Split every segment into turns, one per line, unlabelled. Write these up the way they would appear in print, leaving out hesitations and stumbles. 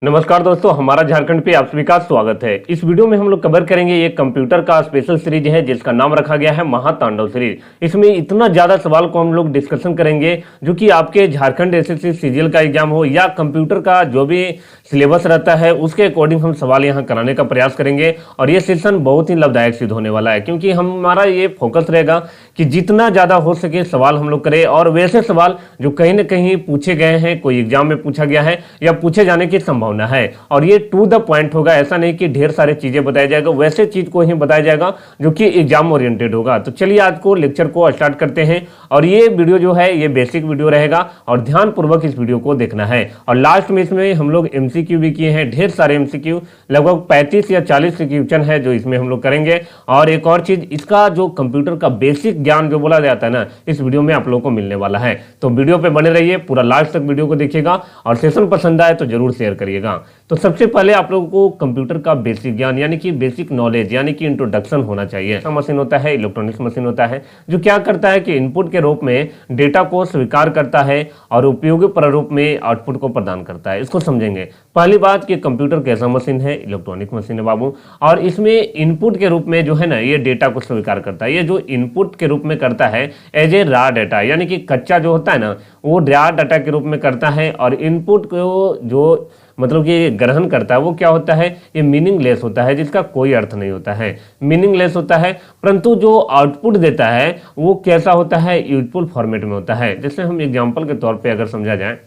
नमस्कार दोस्तों, हमारा झारखंड पे आप सभी का स्वागत है। इस वीडियो में हम लोग कवर करेंगे ये कंप्यूटर का स्पेशल सीरीज है जिसका नाम रखा गया है महातांडव सीरीज। इसमें इतना ज्यादा सवाल को हम लोग डिस्कशन करेंगे जो कि आपके झारखंड एसएससी सीजीएल का एग्जाम हो या कंप्यूटर का जो भी सिलेबस रहता है उसके अकॉर्डिंग हम सवाल यहाँ कराने का प्रयास करेंगे। और ये सेशन बहुत ही लाभदायक सिद्ध होने वाला है क्योंकि हमारा ये फोकस रहेगा कि जितना ज्यादा हो सके सवाल हम लोग करें और वैसे सवाल जो कहीं ना कहीं पूछे गए हैं, कोई एग्जाम में पूछा गया है या पूछे जाने की संभावना है। और ये टू द पॉइंट होगा, ऐसा नहीं कि ढेर सारी चीजें बताया जाएगा, वैसे चीज को ही बताया जाएगा जो कि एग्जाम ओरिएंटेड होगा। तो चलिए आज को लेक्चर को स्टार्ट करते हैं। और ये वीडियो जो है ये बेसिक वीडियो रहेगा और ध्यान पूर्वक इस वीडियो को देखना है। और लास्ट में इसमें हम लोग एमसीक्यू भी किए हैं, ढेर सारे एमसीक्यू, लगभग 35 या 40 क्वेश्चन है जो इसमें हम लोग करेंगे। और एक और चीज, इसका जो कंप्यूटर का बेसिक ज्ञान जो बोला जाता है ना, इस वीडियो में आप लोगों को मिलने वाला है। तो वीडियो पे बने रहिए, पूरा लास्ट तक वीडियो को देखिएगा और सेशन पसंद आए तो जरूर शेयर करिएगा। तो सबसे पहले आप लोगों को कंप्यूटर का बेसिक ज्ञान यानी कि बेसिक नॉलेज यानी कि इंट्रोडक्शन होना चाहिए। मशीन होता है, इलेक्ट्रॉनिक्स मशीन होता है जो क्या करता है कि इनपुट के रूप में डेटा को स्वीकार करता है और उपयोगी प्रारूप में आउटपुट को प्रदान करता है। इसको समझेंगे। पहली बात कि कंप्यूटर कैसा मशीन है, इलेक्ट्रॉनिक मशीन है बाबू। और इसमें इनपुट के रूप में जो है ना ये डेटा को स्वीकार करता है। ये जो इनपुट के रूप में करता है एज ए रा डेटा यानी कि कच्चा जो होता है ना वो रा डाटा के रूप में करता है। और इनपुट को जो मतलब कि ग्रहण करता है वो क्या होता है, ये मीनिंगलेस होता है, जिसका कोई अर्थ नहीं होता है, मीनिंगलेस होता है। परंतु जो आउटपुट देता है वो कैसा होता है, यूजफुल फॉर्मेट में होता है। जैसे हम एग्जांपल के तौर पे अगर समझा जाए,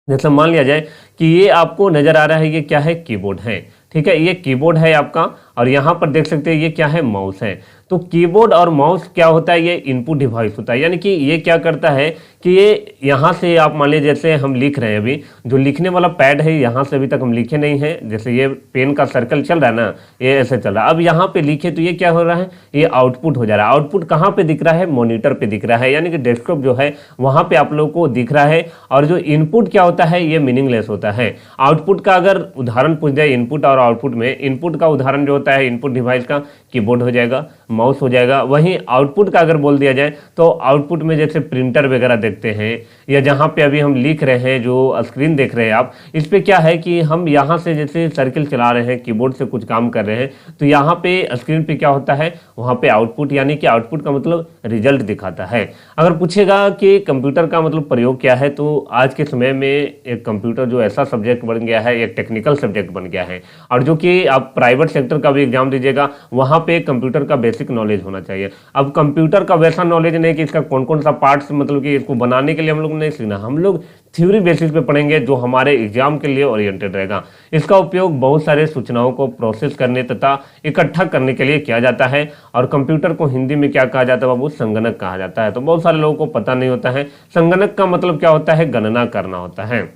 जैसे मान लिया जाए कि ये आपको नजर आ रहा है, ये क्या है, कीबोर्ड है, ठीक है, ये कीबोर्ड है आपका। और यहाँ पर देख सकते हैं ये क्या है, माउस है। तो कीबोर्ड और माउस क्या होता है, ये इनपुट डिवाइस होता है। यानी कि ये क्या करता है कि ये यहाँ से आप मान लीजिए जैसे हम लिख रहे हैं, अभी जो लिखने वाला पैड है यहाँ से अभी तक हम लिखे नहीं है, जैसे ये पेन का सर्कल चल रहा है ना, ये ऐसे चल रहा है। अब यहाँ पे लिखे तो ये क्या हो रहा है, ये आउटपुट हो जा रहा है। आउटपुट कहाँ पे दिख रहा है, मॉनिटर पे दिख रहा है, यानी कि डेस्कटॉप जो है वहाँ पे आप लोगों को दिख रहा है। और जो इनपुट क्या होता है, ये मीनिंगलेस होता है। आउटपुट का अगर उदाहरण पूछ जाए, इनपुट और आउटपुट में, इनपुट का उदाहरण जो होता है इनपुट डिवाइस का कीबोर्ड हो जाएगा, माउस हो जाएगा। वहीं आउटपुट का अगर बोल दिया जाए तो आउटपुट में जैसे प्रिंटर वगैरह देखते हैं या जहां पे अभी हम लिख रहे हैं, जो स्क्रीन देख रहे हैं आप, इस पे क्या है कि हम यहां से जैसे सर्किल चला रहे हैं, कीबोर्ड से कुछ काम कर रहे हैं, तो यहां पे स्क्रीन पे क्या होता है, वहां पे आउटपुट, यानी कि आउटपुट का मतलब रिजल्ट दिखाता है। अगर पूछेगा कि कंप्यूटर का मतलब प्रयोग क्या है, तो आज के समय में एक कंप्यूटर जो ऐसा सब्जेक्ट बन गया है, एक टेक्निकल सब्जेक्ट बन गया है। और जो कि आप प्राइवेट सेक्टर का भी एग्जाम दीजिएगा वहां पे कंप्यूटर का बेसिक नॉलेज होना चाहिए। अब कंप्यूटर का वैसा नॉलेज नहीं कि इसका कौन कौन सा पार्ट्स, मतलब कि इसको बनाने के लिए हम लोग नहीं सीखना, हम लोग थ्योरी बेसिस पे पढ़ेंगे जो हमारे एग्जाम के लिए ओरिएंटेड रहेगा। इसका उपयोग बहुत सारे सूचनाओं को प्रोसेस करने तथा इकट्ठा करने के लिए किया जाता है। और कंप्यूटर को हिंदी में क्या कहा जाता है बाबू, संगणक कहा जाता है। तो बहुत सारे लोगों को पता नहीं होता है, संगणक का मतलब क्या होता है, गणना करना होता है,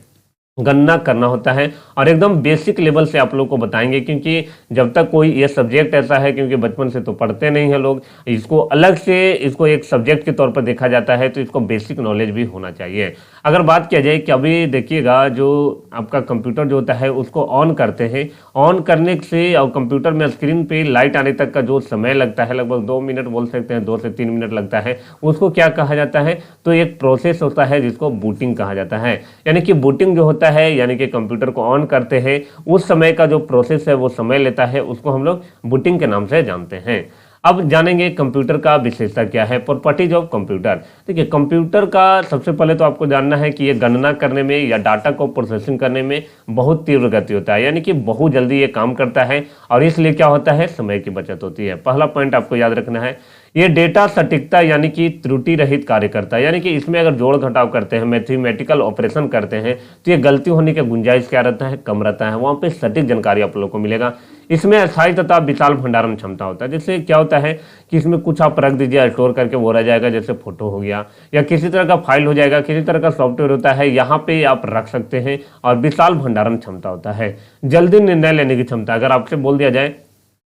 गणना करना होता है। और एकदम बेसिक लेवल से आप लोग को बताएंगे क्योंकि जब तक कोई ये सब्जेक्ट ऐसा है, क्योंकि बचपन से तो पढ़ते नहीं हैं लोग, इसको अलग से इसको एक सब्जेक्ट के तौर पर देखा जाता है, तो इसको बेसिक नॉलेज भी होना चाहिए। अगर बात किया जाए कि अभी देखिएगा जो आपका कंप्यूटर जो होता है उसको ऑन करते हैं, ऑन करने से और कंप्यूटर में स्क्रीन पे लाइट आने तक का जो समय लगता है, लगभग 2 मिनट बोल सकते हैं, 2 से 3 मिनट लगता है, उसको क्या कहा जाता है, तो एक प्रोसेस होता है जिसको बूटिंग कहा जाता है। यानी कि बूटिंग जो होता है, यानी कि कंप्यूटर को ऑन करते हैं उस समय का जो प्रोसेस है वो समय लेता है, उसको हम लोग बूटिंग के नाम से जानते हैं। अब जानेंगे कंप्यूटर का विशेषता क्या है, प्रॉपर्टीज ऑफ कंप्यूटर। देखिए कंप्यूटर का सबसे पहले तो आपको जानना है कि ये गणना करने में या डाटा को प्रोसेसिंग करने में बहुत तीव्र गति होता है, यानी कि बहुत जल्दी ये काम करता है। और इसलिए क्या होता है, समय की बचत होती है। पहला पॉइंट आपको याद रखना है, ये डेटा सटीकता यानी कि त्रुटि रहित कार्य करता है। यानी कि इसमें अगर जोड़ घटाव करते हैं, मैथमेटिकल ऑपरेशन करते हैं, तो ये गलती होने का गुंजाइश क्या रहता है, कम रहता है। वहाँ पे सटीक जानकारी आप लोगों को मिलेगा। इसमें अस्थायी तथा विशाल भंडारण क्षमता होता है। जैसे क्या होता है कि इसमें कुछ आप रख दीजिए, स्टोर करके वो रह जाएगा, जैसे फोटो हो गया या किसी तरह का फाइल हो जाएगा, किसी तरह का सॉफ्टवेयर होता है, यहाँ पे आप रख सकते हैं। और विशाल भंडारण क्षमता होता है, जल्दी निर्णय लेने की क्षमता। अगर आपसे बोल दिया जाए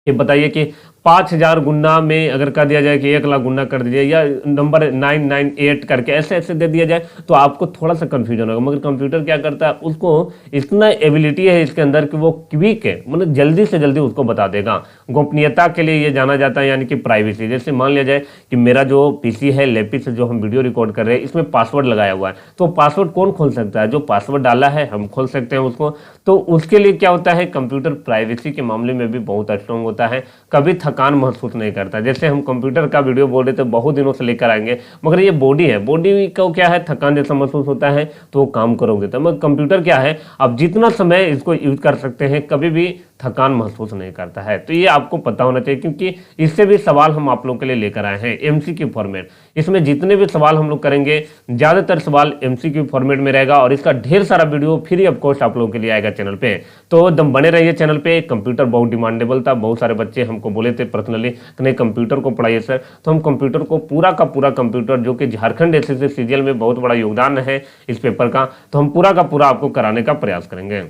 कि बताइए कि 5000 गुना में अगर कर दिया जाए कि 1 लाख गुना कर दीजिए या नंबर 998 करके ऐसे ऐसे दे दिया जाए तो आपको थोड़ा सा कंफ्यूजन होगा। मगर कंप्यूटर क्या करता है, उसको इतना एबिलिटी है इसके अंदर कि वो क्विक है, मतलब जल्दी से जल्दी उसको बता देगा। गोपनीयता के लिए ये जाना जाता है, यानी कि प्राइवेसी। जैसे मान लिया जाए कि मेरा जो पीसी है लेपिस से जो हम वीडियो रिकॉर्ड कर रहे हैं, इसमें पासवर्ड लगाया हुआ है, तो पासवर्ड कौन खोल सकता है? जो पासवर्ड डाला है हम खोल सकते हैं उसको। तो उसके लिए क्या होता है, कंप्यूटर प्राइवेसी के मामले में भी बहुत स्ट्रांग होता है, कभी थकान महसूस नहीं करता। जैसे हम कंप्यूटर का वीडियो बोल रहे थे बहुत दिनों से लेकर आएंगे, मगर ये बॉडी है, बॉडी को क्या है, थकान जैसा महसूस होता है तो वो काम करोगे। तो मगर कंप्यूटर क्या है, आप जितना समय इसको यूज कर सकते हैं, कभी भी थकान महसूस नहीं करता है। तो ये आपको पता होना चाहिए, क्योंकि इससे भी सवाल हम आप लोगों के लिए लेकर आए हैं एमसीक्यू फॉर्मेट। इसमें जितने भी सवाल हम लोग करेंगे, ज्यादातर सवाल एमसीक्यू फॉर्मेट में रहेगा और इसका ढेर सारा वीडियो फ्री ऑफ कॉस्ट आप लोगों के लिए आएगा चैनल पे। तो एकदम बने रहिए चैनल पे। कंप्यूटर बहुत डिमांडेबल था, बहुत सारे बच्चे हमको बोले थे पर्सनली कि नहीं कंप्यूटर को पढ़ाइए सर। तो हम कंप्यूटर को पूरा का पूरा कंप्यूटर, जो कि झारखंड एसएससी सीजीएल में बहुत बड़ा योगदान है इस पेपर का, तो हम पूरा का पूरा आपको कराने का प्रयास करेंगे।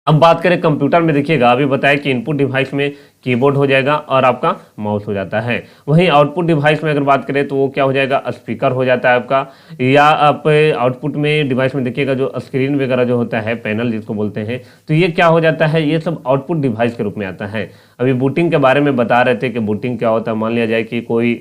अब बात करें कंप्यूटर में, देखिएगा अभी बताया कि इनपुट डिवाइस में कीबोर्ड हो जाएगा और आपका माउस हो जाता है। वहीं आउटपुट डिवाइस में अगर बात करें तो वो क्या हो जाएगा, स्पीकर हो जाता है आपका। या आप आउटपुट में डिवाइस में देखिएगा जो स्क्रीन वगैरह जो होता है, पैनल जिसको बोलते हैं, तो ये क्या हो जाता है, ये सब आउटपुट डिवाइस के रूप में आता है। अभी बूटिंग के बारे में बता रहे थे कि बूटिंग क्या होता है। मान लिया जाए कि कोई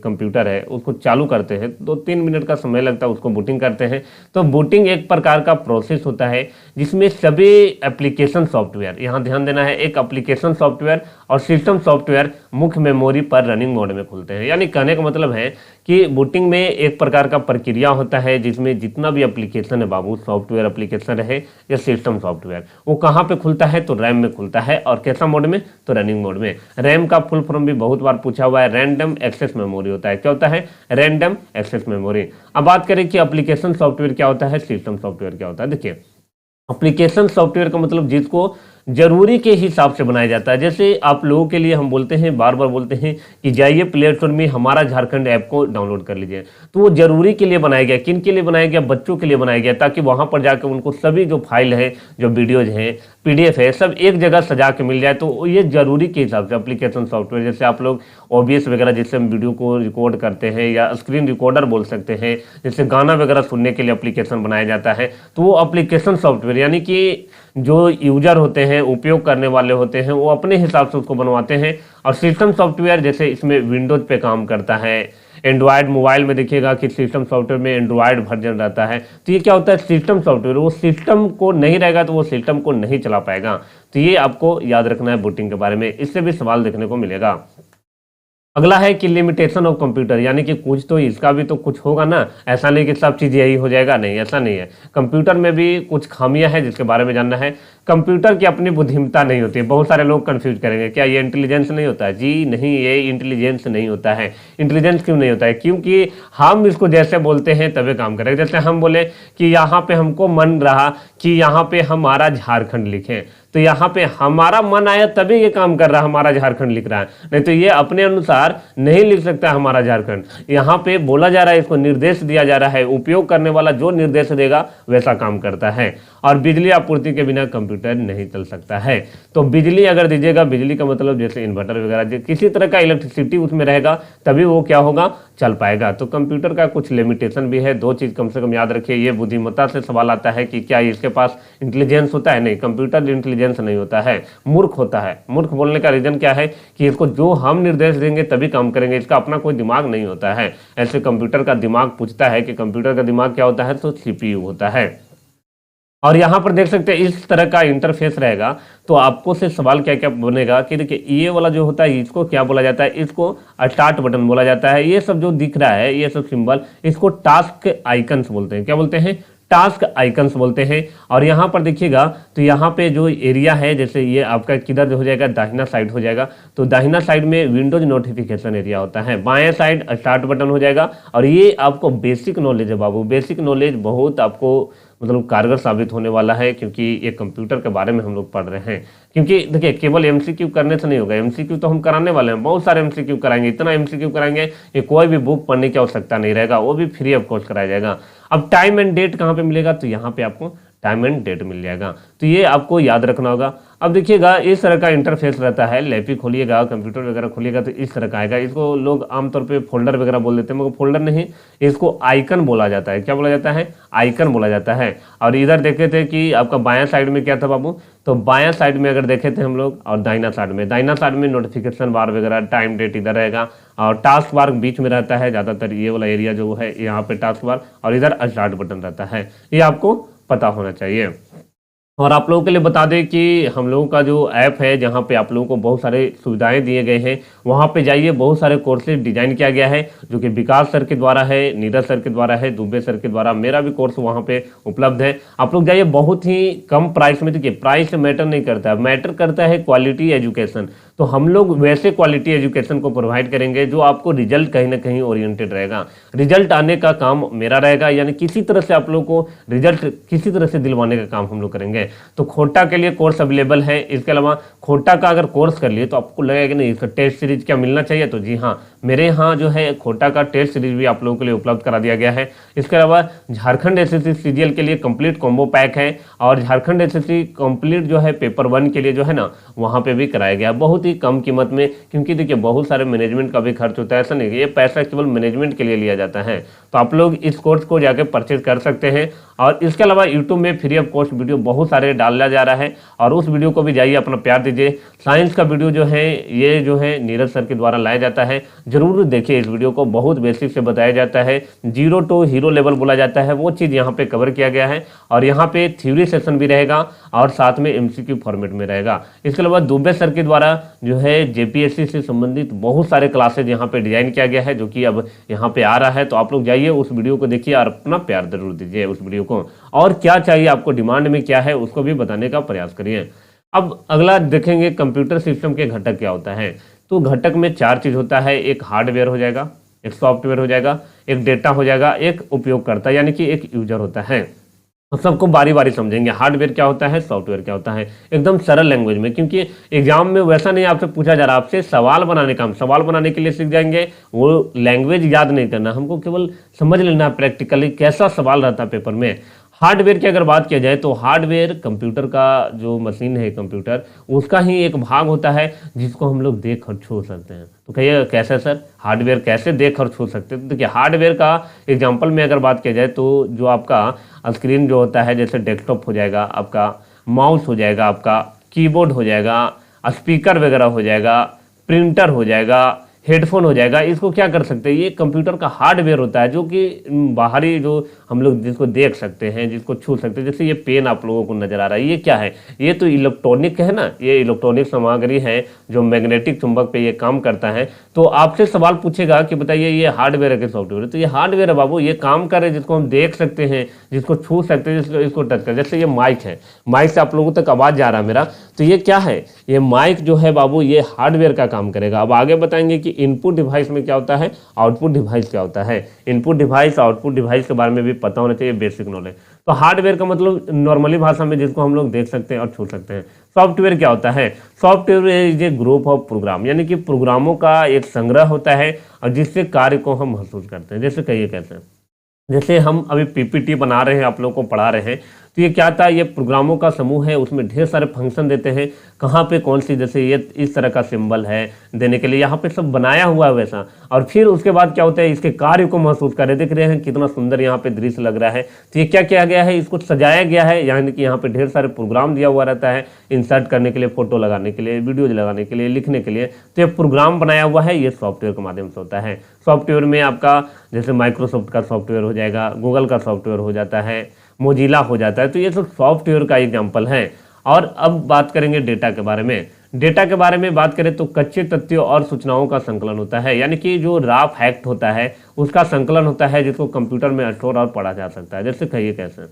कंप्यूटर है, उसको चालू करते हैं 2-3 मिनट का समय लगता है, उसको बूटिंग करते हैं। तो बूटिंग एक प्रकार का प्रोसेस होता है जिसमें सभी एप्लीकेशन सॉफ्टवेयर, यहाँ ध्यान देना है, एक एप्लीकेशन सॉफ्टवेयर और सिस्टम सॉफ्टवेयर मुख्य मेमोरी पर रनिंग मोड में खुलते हैं। यानी कहने का मतलब है कि बूटिंग में एक प्रकार का प्रक्रिया होता है जिसमें जितना भी एप्लीकेशन है बाबू, सॉफ्टवेयर एप्लीकेशन रहे या सिस्टम सॉफ्टवेयर, वो कहाँ पे खुलता है, तो रैम में खुलता है। और कैसा मोड में, तो रनिंग मोड में। रैम का फुल फॉर्म भी बहुत बार पूछा हुआ है, रैंडम एक्सेस मेमोरी होता है। क्या होता है, रैंडम एक्सेस मेमोरी। अब बात करें कि एप्लीकेशन सॉफ्टवेयर क्या होता है, सिस्टम सॉफ्टवेयर क्या होता है। देखिए एप्लीकेशन सॉफ्टवेयर का मतलब जिसको जरूरी के हिसाब से बनाया जाता है। जैसे आप लोगों के लिए हम बोलते हैं, बार बार बोलते हैं कि जाइए प्ले स्टोर में हमारा झारखंड ऐप को डाउनलोड कर लीजिए, तो वो जरूरी के लिए बनाया गया। किन के लिए बनाया गया, बच्चों के लिए बनाया गया, ताकि वहां पर जाकर उनको सभी जो फाइल है, जो वीडियोज हैं, पीडीएफ है, सब एक जगह सजा के मिल जाए। तो ये जरूरी के हिसाब से एप्लीकेशन सॉफ्टवेयर, जैसे आप लोग ओबीएस वगैरह जिससे हम वीडियो को रिकॉर्ड करते हैं, या स्क्रीन रिकॉर्डर बोल सकते हैं, जैसे गाना वगैरह सुनने के लिए एप्लीकेशन बनाया जाता है, तो वो एप्लीकेशन सॉफ्टवेयर यानी कि जो यूजर होते हैं, उपयोग करने वाले होते हैं, वो अपने हिसाब से उसको बनवाते हैं। और सिस्टम सॉफ्टवेयर जैसे इसमें विंडोज पे काम करता है, एंड्रॉयड मोबाइल में देखिएगा कि सिस्टम सॉफ्टवेयर में एंड्रॉयड वर्जन रहता है। तो ये क्या होता है, सिस्टम सॉफ्टवेयर, वो सिस्टम को नहीं रहेगा तो वो सिस्टम को नहीं चला पाएगा। तो ये आपको याद रखना है बूटिंग के बारे में, इससे भी सवाल देखने को मिलेगा। अगला है कि लिमिटेशन ऑफ कंप्यूटर, यानी कि कुछ तो इसका भी तो कुछ होगा ना, ऐसा नहीं कि सब चीज़ यही हो जाएगा, नहीं ऐसा नहीं है। कंप्यूटर में भी कुछ खामियां हैं जिसके बारे में जानना है। कंप्यूटर की अपनी बुद्धिमत्ता नहीं होती है। बहुत सारे लोग कंफ्यूज करेंगे, क्या ये इंटेलिजेंस नहीं होता है? जी नहीं, ये इंटेलिजेंस नहीं होता है। इंटेलिजेंस क्यों नहीं होता है? क्योंकि हम इसको जैसे बोलते हैं तभी काम करेंगे। जैसे हम बोले कि यहाँ पे हमको मन रहा कि यहाँ पे हमारा झारखंड लिखें, तो यहाँ पे हमारा मन आया तभी ये काम कर रहा है, हमारा झारखंड लिख रहा है, नहीं तो ये अपने अनुसार नहीं लिख सकता हमारा झारखंड। यहाँ पे बोला जा रहा है, इसको निर्देश दिया जा रहा है, उपयोग करने वाला जो निर्देश देगा वैसा काम करता है। और बिजली आपूर्ति के बिना कंप्यूटर नहीं चल सकता है। तो बिजली अगर दीजिएगा, बिजली का मतलब जैसे इन्वर्टर वगैरह, किसी तरह का इलेक्ट्रिसिटी उसमें रहेगा तभी वो क्या होगा, चल पाएगा। तो कंप्यूटर का कुछ लिमिटेशन भी है। 2 चीज कम से कम याद रखिए। ये बुद्धिमत्ता से सवाल आता है कि क्या इसके पास इंटेलिजेंस होता है? नहीं, कंप्यूटर इंटेलिजेंस नहीं होता है, मूर्ख होता है। मूर्ख बोलने का रीजन क्या है कि इसको जो हम निर्देश देंगे तभी काम करेंगे, इसका अपना कोई दिमाग नहीं होता है। ऐसे कंप्यूटर का दिमाग पूछता है कि कंप्यूटर का दिमाग क्या होता है, तो सीपीयू होता है। और यहाँ पर देख सकते हैं इस तरह का इंटरफेस रहेगा। तो आपको से सवाल क्या क्या बनेगा कि देखिए ये वाला जो होता है इसको क्या बोला जाता है, इसको स्टार्ट बटन बोला जाता है। ये सब जो दिख रहा है, ये सब सिंबल, इसको टास्क आइकन्स बोलते हैं। क्या बोलते हैं? टास्क आइकन्स बोलते हैं। और यहाँ पर देखिएगा तो यहाँ पे जो एरिया है, जैसे ये आपका किधर हो जाएगा, दाहिना साइड हो जाएगा। तो दाहिना साइड में विंडोज नोटिफिकेशन एरिया होता है, बाएं साइड स्टार्ट बटन हो जाएगा। और ये आपको बेसिक नॉलेज है बाबू, बेसिक नॉलेज बहुत आपको मतलब कारगर साबित होने वाला है, क्योंकि ये कंप्यूटर के बारे में हम लोग पढ़ रहे हैं। क्योंकि देखिए केवल एमसीक्यू करने से नहीं होगा, एमसीक्यू तो हम कराने वाले हैं, बहुत सारे एमसीक्यू कराएंगे, इतना एमसीक्यू कराएंगे ये कोई भी बुक पढ़ने की आवश्यकता नहीं रहेगा, वो भी फ्री ऑफ कॉस्ट कराया जाएगा। अब टाइम एंड डेट कहाँ पे मिलेगा, तो यहाँ पे आपको टाइम एंड डेट मिल जाएगा। तो ये आपको याद रखना होगा। अब देखिएगा इस तरह का इंटरफेस रहता है, लैपी खोलिएगा, कंप्यूटर वगैरह खोलिएगा तो इस तरह का आएगा। इसको लोग आमतौर पे फोल्डर वगैरह बोल देते हैं, मगर फोल्डर नहीं, इसको आइकन बोला जाता है। क्या बोला जाता है? आइकन बोला जाता है। और इधर देखे थे कि आपका बायां साइड में क्या था बाबू, तो बायां साइड में अगर देखे थे हम लोग, और दाहिना साइड में नोटिफिकेशन बार वगैरह, टाइम डेट इधर रहेगा, और टास्क बार बीच में रहता है ज़्यादातर, ये वाला एरिया जो है यहाँ पे टास्क बार, और इधर स्टार्ट बटन रहता है। ये आपको पता होना चाहिए। और आप लोगों के लिए बता दें कि हम लोगों का जो ऐप है, जहाँ पे आप लोगों को बहुत सारे सुविधाएं दिए गए हैं, वहाँ पे जाइए। बहुत सारे कोर्सेज डिजाइन किया गया है, जो कि विकास सर के द्वारा है, नीरज सर के द्वारा है, दुबे सर के द्वारा, मेरा भी कोर्स वहाँ पे उपलब्ध है। आप लोग जाइए, बहुत ही कम प्राइस में। देखिए प्राइस मैटर नहीं करता है, मैटर करता है क्वालिटी एजुकेशन। तो हम लोग वैसे क्वालिटी एजुकेशन को प्रोवाइड करेंगे जो आपको रिजल्ट कहीं ना कहीं ओरिएंटेड रहेगा। रिजल्ट आने का काम मेरा रहेगा, यानी किसी तरह से आप लोग को रिजल्ट किसी तरह से दिलवाने का काम हम लोग करेंगे। तो खोटा के लिए कोर्स अवेलेबल है। इसके अलावा खोटा का अगर कोर्स कर लिए तो आपको लगेगा कि नहीं, इसका टेस्ट सीरीज क्या मिलना चाहिए, तो जी हाँ, मेरे यहाँ जो है खोटा का टेस्ट सीरीज भी आप लोगों के लिए उपलब्ध करा दिया गया है। इसके अलावा झारखंड एसएससी सीजीएल के लिए कंप्लीट कॉम्बो पैक है, और झारखंड एसएससी कंप्लीट जो है पेपर 1 के लिए जो है ना, वहाँ पे भी कराया गया बहुत ही कम कीमत में। क्योंकि देखिए बहुत सारे मैनेजमेंट का भी खर्च होता है, ऐसा नहीं, ये पैसा केवल मैनेजमेंट के लिए लिया जाता है। तो आप लोग इस कोर्स को जाके परचेज कर सकते हैं। और इसके अलावा यूट्यूब में फ्री ऑफ कॉस्ट वीडियो बहुत सारे डाला जा रहा है, और उस वीडियो को भी जाइए अपना प्यार दीजिए। साइंस का वीडियो जो है, ये जो है नीरज सर के द्वारा लाया जाता है, जरूर देखिए इस वीडियो को। बहुत बेसिक से बताया जाता है, 0 to हीरो लेवल बोला जाता है, वो चीज़ यहाँ पे कवर किया गया है। और यहाँ पे थ्योरी सेशन भी रहेगा, और साथ में एमसीक्यू फॉर्मेट में रहेगा। इसके अलावा दुबे सर के द्वारा जो है जेपीएससी से संबंधित बहुत सारे क्लासेज यहाँ पे डिजाइन किया गया है, जो कि अब यहाँ पे आ रहा है। तो आप लोग जाइए उस वीडियो को देखिए, और अपना प्यार जरूर दीजिए उस वीडियो को। और क्या चाहिए आपको, डिमांड में क्या है, उसको भी बताने का प्रयास करिए। अब अगला देखेंगे कंप्यूटर सिस्टम के घटक क्या होता है। तो घटक में 4 चीज होता है। एक हार्डवेयर हो जाएगा, एक सॉफ्टवेयर हो जाएगा, एक डेटा हो जाएगा, एक उपयोगकर्ता यानी कि एक यूजर होता है। तो सबको बारी बारी समझेंगे, हार्डवेयर क्या होता है, सॉफ्टवेयर क्या होता है, एकदम सरल लैंग्वेज में। क्योंकि एग्जाम में वैसा नहीं आपसे पूछा जा रहा, आपसे सवाल बनाने का, हम सवाल बनाने के लिए सीख जाएंगे। वो लैंग्वेज याद नहीं करना, हमको केवल समझ लेना प्रैक्टिकली कैसा सवाल रहता है पेपर में। हार्डवेयर की अगर बात किया जाए तो हार्डवेयर कंप्यूटर का जो मशीन है, कंप्यूटर, उसका ही एक भाग होता है जिसको हम लोग देख और छू सकते हैं। तो कहिए कैसे सर, हार्डवेयर कैसे देख और छू सकते हैं? तो देखिए हार्डवेयर का एग्जांपल में अगर बात किया जाए तो जो आपका स्क्रीन जो होता है, जैसे डेस्कटॉप हो जाएगा आपका, माउस हो जाएगा आपका, कीबोर्ड हो जाएगा, स्पीकर वगैरह हो जाएगा, प्रिंटर हो जाएगा, हेडफोन हो जाएगा, इसको क्या कर सकते हैं, ये कंप्यूटर का हार्डवेयर होता है, जो कि बाहरी जो हम लोग जिसको देख सकते हैं, जिसको छू सकते हैं। जैसे ये पेन आप लोगों को नजर आ रहा है, ये क्या है, ये तो इलेक्ट्रॉनिक है ना, ये इलेक्ट्रॉनिक सामग्री है जो मैग्नेटिक चुंबक पे ये काम करता है। तो आपसे सवाल पूछेगा कि बताइए ये हार्डवेयर है कि सॉफ्टवेयर है, तो ये हार्डवेयर है बाबू, ये काम करे जिसको हम देख सकते हैं, जिसको छू सकते हैं, जिसको इसको टच कर। जैसे ये माइक है, माइक से आप लोगों तक आवाज जा रहा है मेरा, तो ये क्या है, ये माइक जो है बाबू, ये हार्डवेयर का काम करेगा। अब आगे बताएंगे कि इनपुट डिवाइस में क्या होता है, आउटपुट डिवाइस क्या होता है। इनपुट डिवाइस, आउटपुट डिवाइस के बारे में भी पता होना चाहिए, बेसिक नॉलेज। तो हार्डवेयर का मतलब नॉर्मली भाषा में जिसको हम लोग देख सकते हैं और छू सकते हैं। सॉफ्टवेयर क्या होता है, software is a group of program, यानी कि प्रोग्रामों का एक संग्रह होता है, और जिससे कार्य को हम महसूस करते हैं। जैसे कहिए कैसे, जैसे हम अभी पीपीटी बना रहे हैं, आप लोग को पढ़ा रहे हैं, तो ये क्या था, ये प्रोग्रामों का समूह है, उसमें ढेर सारे फंक्शन देते हैं, कहाँ पे कौन सी, जैसे ये इस तरह का सिंबल है देने के लिए, यहाँ पे सब बनाया हुआ है वैसा। और फिर उसके बाद क्या होता है, इसके कार्य को महसूस कर रहे, देख रहे हैं कितना सुंदर यहाँ पे दृश्य लग रहा है। तो ये क्या किया गया है, इसको सजाया गया है, यानी कि यहाँ पे ढेर सारे प्रोग्राम दिया हुआ रहता है, इंसर्ट करने के लिए, फोटो लगाने के लिए, वीडियोज लगाने के लिए, लिखने के लिए। तो ये प्रोग्राम बनाया हुआ है, ये सॉफ्टवेयर के माध्यम से होता है। सॉफ्टवेयर में आपका जैसे माइक्रोसॉफ्ट का सॉफ्टवेयर हो जाएगा, गूगल का सॉफ्टवेयर हो जाता है, मोजिला हो जाता है। तो ये सब सॉफ्टवेयर का एग्जाम्पल है। और अब बात करेंगे डेटा के बारे में। डेटा के बारे में बात करें तो कच्चे तथ्यों और सूचनाओं का संकलन होता है, यानी कि जो रॉ फैक्ट होता है उसका संकलन होता है, जिसको कंप्यूटर में स्टोर और पढ़ा जा सकता है। जैसे कहिए कैसे,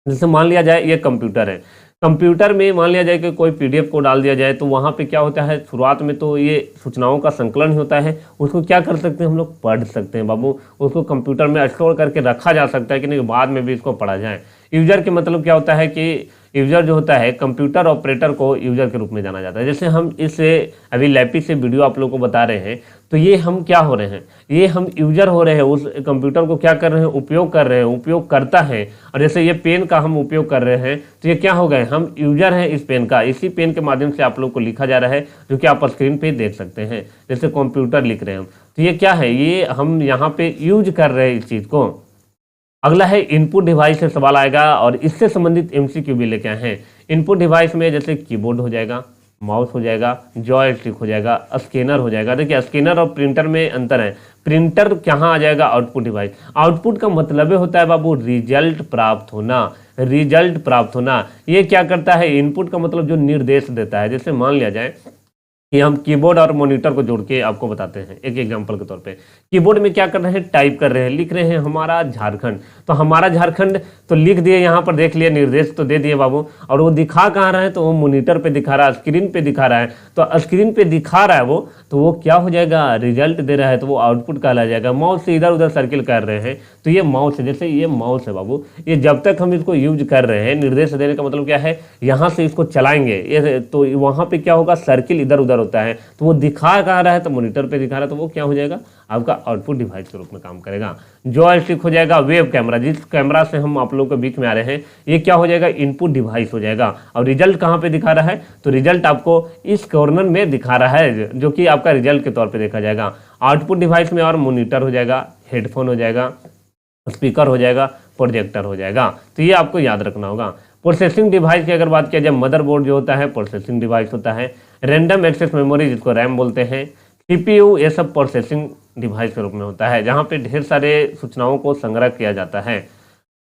जैसे मान लिया जाए ये कंप्यूटर है, कंप्यूटर में मान लिया जाए कि कोई पीडीएफ को डाल दिया जाए, तो वहाँ पे क्या होता है, शुरुआत में तो ये सूचनाओं का संकलन ही होता है, उसको क्या कर सकते हैं हम लोग, पढ़ सकते हैं बाबू, उसको कंप्यूटर में स्टोर करके रखा जा सकता है कि नहीं, बाद में भी इसको पढ़ा जाए। यूजर के मतलब क्या होता है कि यूजर जो होता है, कंप्यूटर ऑपरेटर को यूजर के रूप में जाना जाता है। जैसे हम इससे अभी लैपी से वीडियो आप लोग को बता रहे हैं, तो ये हम क्या हो रहे हैं, ये हम यूजर हो रहे हैं, उस कंप्यूटर को क्या कर रहे हैं, उपयोग कर रहे हैं, उपयोग करता है। और जैसे ये पेन का हम उपयोग कर रहे हैं तो ये क्या हो गए, हम यूजर हैं इस पेन का, इसी पेन के माध्यम से आप लोग को लिखा जा रहा है, जो कि आप स्क्रीन पे देख सकते हैं। जैसे कंप्यूटर लिख रहे हैं हम, तो ये क्या है, ये हम यहाँ पे यूज कर रहे हैं इस चीज़ को। अगला है इनपुट डिवाइस से सवाल आएगा और इससे संबंधित एमसीक्यू भी लेके आए हैं। इनपुट डिवाइस में जैसे कीबोर्ड हो जाएगा, माउस हो जाएगा, जॉयस्टिक हो जाएगा, स्कैनर हो जाएगा। देखिए स्कैनर और प्रिंटर में अंतर है। प्रिंटर कहाँ आ जाएगा, आउटपुट डिवाइस। आउटपुट का मतलब होता है बाबू रिजल्ट प्राप्त होना, रिजल्ट प्राप्त होना। ये क्या करता है, इनपुट का मतलब जो निर्देश देता है। जैसे मान लिया जाए कि हम कीबोर्ड और मॉनिटर को जोड़ के आपको बताते हैं एक एग्जांपल के तौर पे। कीबोर्ड में क्या कर रहे हैं, टाइप कर रहे हैं, लिख रहे हैं हमारा झारखंड। तो हमारा झारखंड तो लिख दिए, यहाँ पर देख लिए, निर्देश तो दे दिए बाबू, और वो दिखा कहाँ रहा है, तो वो मॉनिटर पे दिखा रहा है, स्क्रीन पे दिखा रहा है। तो स्क्रीन पे दिखा रहा है वो, तो वो क्या हो जाएगा, रिजल्ट दे रहा है, तो वो आउटपुट कहला जाएगा। माउस से इधर उधर सर्किल कर रहे हैं, तो ये माउस है। जैसे ये माउस है बाबू, ये जब तक हम इसको यूज कर रहे हैं, निर्देश देने का मतलब क्या है, यहाँ से इसको चलाएंगे ये, तो वहाँ पे क्या होगा, सर्किल इधर उधर होता है, तो वो दिखा कहाँ रहा है, तो मॉनिटर पे दिखा रहा है, तो वो क्या हो जाएगा, आपका आउटपुट डिवाइस के रूप में काम करेगा। जॉयस्टिक हो जाएगा, वेब कैमरा, जिस कैमरा से हम आप लोगों के बीच में आ रहे हैं, ये क्या हो जाएगा, इनपुट डिवाइस हो जाएगा। और रिजल्ट कहाँ पे दिखा रहा है, तो रिजल्ट आपको इस कॉर्नर में दिखा रहा है, जो कि आपका रिजल्ट के तौर पे देखा जाएगा। आउटपुट डिवाइस में और मॉनिटर हो जाएगा, हेडफोन हो जाएगा, स्पीकर हो जाएगा, प्रोजेक्टर हो जाएगा। तो ये आपको याद रखना होगा। प्रोसेसिंग डिवाइस की अगर बात किया जाए, मदरबोर्ड जो होता है प्रोसेसिंग डिवाइस होता है। रैंडम एक्सेस मेमोरी जिसको रैम बोलते हैं, सीपीयू, ये सब प्रोसेसिंग डिवाइस के रूप में होता है, जहाँ पे ढेर सारे सूचनाओं को संग्रह किया जाता है।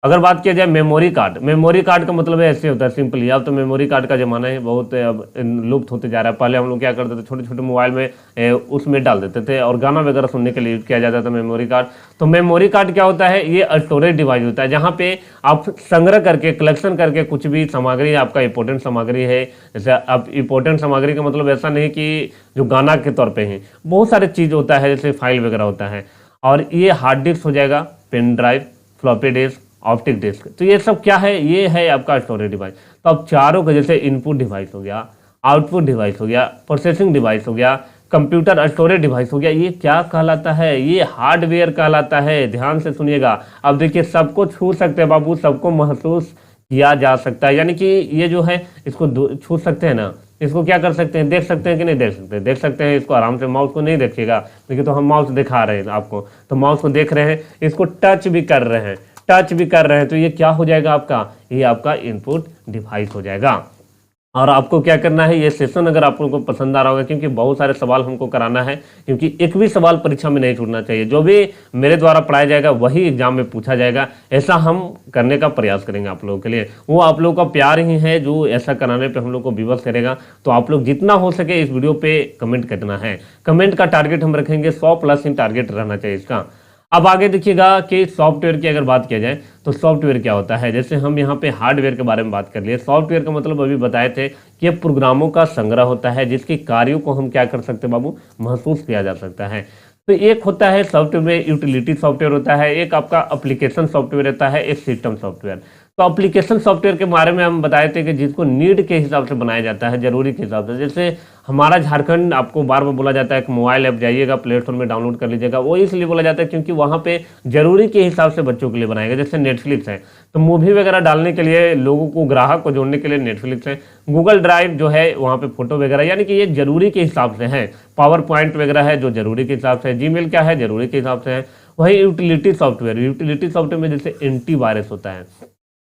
अगर बात किया जाए मेमोरी कार्ड, मेमोरी कार्ड का मतलब है ऐसे होता है सिंपली। अब तो मेमोरी कार्ड का जमाना है, बहुत अब लुप्त होते जा रहा है। पहले हम लोग क्या करते थे, छोटे छोटे मोबाइल में उसमें डाल देते थे और गाना वगैरह सुनने के लिए यूज किया जाता था मेमोरी कार्ड। तो मेमोरी कार्ड क्या होता है, ये स्टोरेज डिवाइस होता है, जहाँ पे आप संग्रह करके, कलेक्शन करके कुछ भी सामग्री, आपका इंपॉर्टेंट सामग्री है। जैसे अब इंपॉर्टेंट सामग्री का मतलब ऐसा नहीं कि जो गाना के तौर पर है, बहुत सारे चीज़ होता है, जैसे फाइल वगैरह होता है। और ये हार्ड डिस्क हो जाएगा, pen drive, floppy disk, optic disk. तो ये सब क्या है, ये है आपका स्टोरेज डिवाइस। तो अब चारों का, जैसे इनपुट डिवाइस हो गया, आउटपुट डिवाइस हो गया, प्रोसेसिंग डिवाइस हो गया, कंप्यूटर स्टोरेज डिवाइस हो गया, ये क्या कहलाता है, ये हार्डवेयर कहलाता है। ध्यान से सुनिएगा। अब देखिए, सबको छू सकते हैं बाबू, सबको महसूस किया जा सकता है, यानी कि ये जो है इसको छू सकते हैं ना, इसको क्या कर सकते हैं, देख सकते हैं कि नहीं देख सकते, देख सकते हैं इसको आराम से। माउस को नहीं देखिएगा, देखिए तो हम माउस दिखा रहे हैं आपको, तो माउस को देख रहे हैं, इसको टच भी कर रहे हैं, टच भी कर रहे हैं, तो ये क्या हो जाएगा आपका, ये आपका इनपुट डिवाइस हो जाएगा। और आपको क्या करना है, ये सेशन अगर आप लोगों को पसंद आ रहा होगा, क्योंकि बहुत सारे सवाल हमको कराना है, क्योंकि एक भी सवाल परीक्षा में नहीं छूटना चाहिए। जो भी मेरे द्वारा पढ़ाया जाएगा वही एग्जाम में पूछा जाएगा, ऐसा हम करने का प्रयास करेंगे आप लोगों के लिए। वो आप लोगों का प्यार ही है जो ऐसा कराने पे हम लोग को विवश करेगा। तो आप लोग जितना हो सके इस वीडियो पे कमेंट करना है। कमेंट का टारगेट हम रखेंगे 100+ ही टारगेट रहना चाहिए इसका। अब आगे देखिएगा कि सॉफ्टवेयर की अगर बात किया जाए, तो सॉफ्टवेयर क्या होता है। जैसे हम यहाँ पे हार्डवेयर के बारे में बात कर लिए, सॉफ्टवेयर का मतलब अभी बताए थे कि ये प्रोग्रामों का संग्रह होता है, जिसके कार्यों को हम क्या कर सकते हैं बाबू, महसूस किया जा सकता है। तो एक होता है सॉफ्टवेयर में यूटिलिटी सॉफ्टवेयर होता है, एक आपका एप्लीकेशन सॉफ्टवेयर होता है, एक सिस्टम सॉफ्टवेयर। तो एप्लीकेशन सॉफ्टवेयर के बारे में हम बताए थे कि जिसको नीड के हिसाब से बनाया जाता है, जरूरी के हिसाब से। जैसे हमारा झारखंड, आपको बार बार बोला जाता है कि मोबाइल ऐप जाइएगा, प्ले स्टोर में डाउनलोड कर लीजिएगा। वो इसलिए बोला जाता है क्योंकि वहाँ पे जरूरी के हिसाब से बच्चों के लिए बनाएगा। जैसे नेटफ्लिक्स है, तो मूवी वगैरह डालने के लिए, लोगों को, ग्राहक को जोड़ने के लिए नेटफ्लिक्स है। गूगल ड्राइव जो है वहाँ पे फोटो वगैरह, यानी कि ये जरूरी के हिसाब से है। पावर पॉइंट वगैरह है जो जरूरी के हिसाब से है। जीमेल क्या है, जरूरी के हिसाब से है। वही यूटिलिटी सॉफ्टवेयर, यूटिलिटी सॉफ्टवेयर में जैसे एंटीवायरस होता है,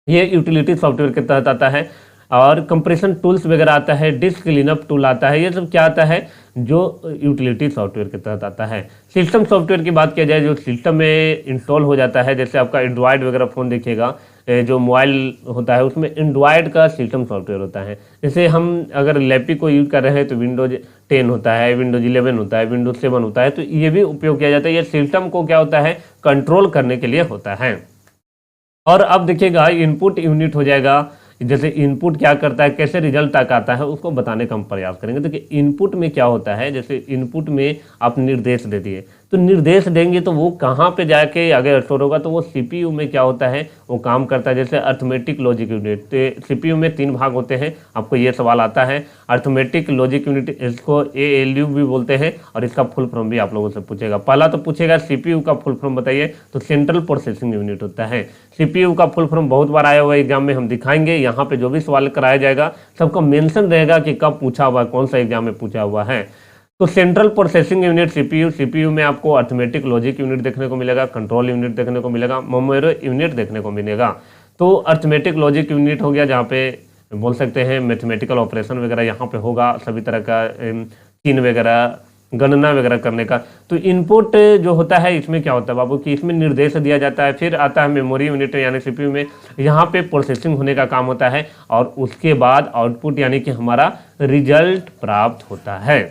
ये यूटिलिटी सॉफ्टवेयर के तहत आता है। और कंप्रेशन टूल्स वगैरह आता है, डिस्क क्लीनअप टूल आता है, ये सब क्या आता है, जो यूटिलिटी सॉफ्टवेयर के तहत आता है। सिस्टम सॉफ्टवेयर की बात किया जाए, जो सिस्टम में इंस्टॉल हो जाता है, जैसे आपका एंड्रॉयड वगैरह फ़ोन देखिएगा, जो मोबाइल होता है उसमें एंड्रॉयड का सिस्टम सॉफ्टवेयर होता है। जैसे हम अगर लैपी को यूज़ कर रहे हैं तो विंडोज 10 होता है, विंडोज 11 होता है, विंडोज 7 होता है, तो ये भी उपयोग किया जाता है। ये सिस्टम को क्या होता है, कंट्रोल करने के लिए होता है। और अब देखिएगा इनपुट यूनिट हो जाएगा। जैसे इनपुट क्या करता है, कैसे रिजल्ट तक आता है, उसको बताने का हम प्रयास करेंगे। देखिए इनपुट में क्या होता है, जैसे इनपुट में आप निर्देश दे दिए, तो निर्देश देंगे तो वो कहाँ पे जाके आगे स्टोर होगा, तो वो सीपीयू में क्या होता है वो काम करता है। जैसे अर्थमेटिक लॉजिक यूनिट, तो सीपीयू में 3 भाग होते हैं। आपको ये सवाल आता है अर्थमेटिक लॉजिक यूनिट, इसको एएलयू भी बोलते हैं और इसका फुल फॉर्म भी आप लोगों से पूछेगा। पहला तो पूछेगा सीपीयू का फुल फॉर्म बताइए, तो सेंट्रल प्रोसेसिंग यूनिट होता है। सीपीयू का फुल फॉर्म बहुत बार आया हुआ है एग्जाम में, हम दिखाएंगे। यहाँ पे जो भी सवाल कराया जाएगा सबका मेंशन रहेगा कि कब पूछा हुआ है, कौन सा एग्जाम में पूछा हुआ है। तो central processing unit CPU, CPU में आपको अर्थमेटिक लॉजिक यूनिट देखने को मिलेगा, कंट्रोल यूनिट देखने को मिलेगा, मेमोरी यूनिट देखने को मिलेगा। तो अर्थमेटिक लॉजिक यूनिट हो गया जहाँ पे बोल सकते हैं मैथमेटिकल ऑपरेशन वगैरह यहाँ पे होगा, सभी तरह का चिन्ह वगैरह, गणना वगैरह करने का। तो इनपुट जो होता है इसमें क्या होता है बाबू कि इसमें निर्देश दिया जाता है। फिर आता है मेमोरी यूनिट यानी सीपीयू में, यहाँ पे प्रोसेसिंग होने का काम होता है और उसके बाद आउटपुट यानी कि हमारा रिजल्ट प्राप्त होता है।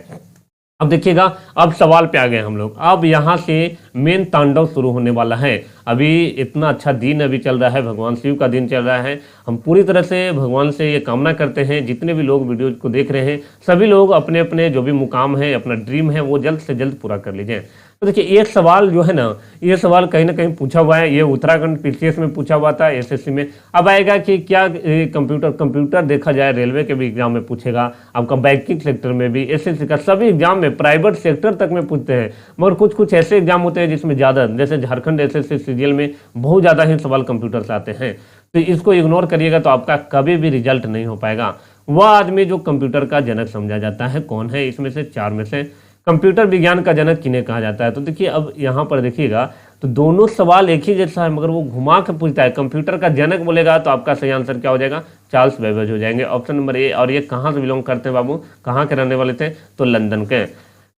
अब देखिएगा, अब सवाल पे आ गए हम लोग। अब यहाँ से मेन तांडव शुरू होने वाला है। अभी इतना अच्छा दिन अभी चल रहा है, भगवान शिव का दिन चल रहा है। हम पूरी तरह से भगवान से ये कामना करते हैं जितने भी लोग वीडियो को देख रहे हैं सभी लोग अपने अपने जो भी मुकाम है, अपना ड्रीम है वो जल्द से जल्द पूरा कर लीजिए। तो देखिए ये सवाल जो है ना, ये सवाल कहीं ना कहीं पूछा हुआ है। ये उत्तराखंड पीसीएस में पूछा हुआ था, एसएससी में। अब आएगा कि क्या कंप्यूटर देखा जाए रेलवे के भी एग्जाम में पूछेगा, आपका बैंकिंग सेक्टर में भी, एसएससी का सभी एग्जाम में, प्राइवेट सेक्टर तक में पूछते हैं। मगर कुछ कुछ ऐसे एग्जाम होते हैं जिसमें ज़्यादा, जैसे झारखंड एसएससी सीजीएल में बहुत ज़्यादा ही सवाल कंप्यूटर से आते हैं। तो इसको इग्नोर करिएगा तो आपका कभी भी रिजल्ट नहीं हो पाएगा। वह आदमी जो कंप्यूटर का जनक समझा जाता है कौन है, इसमें से 4 में से कंप्यूटर विज्ञान का जनक किन्हें कहा जाता है। तो देखिए अब यहाँ पर देखिएगा तो दोनों सवाल एक ही जैसा है मगर वो घुमा के पूछता है। कंप्यूटर का जनक बोलेगा तो आपका सही आंसर क्या हो जाएगा, चार्ल्स बेबेज हो जाएंगे, ऑप्शन नंबर ए। और ये कहाँ से बिलोंग करते हैं बाबू, कहाँ के रहने वाले थे, तो लंदन के।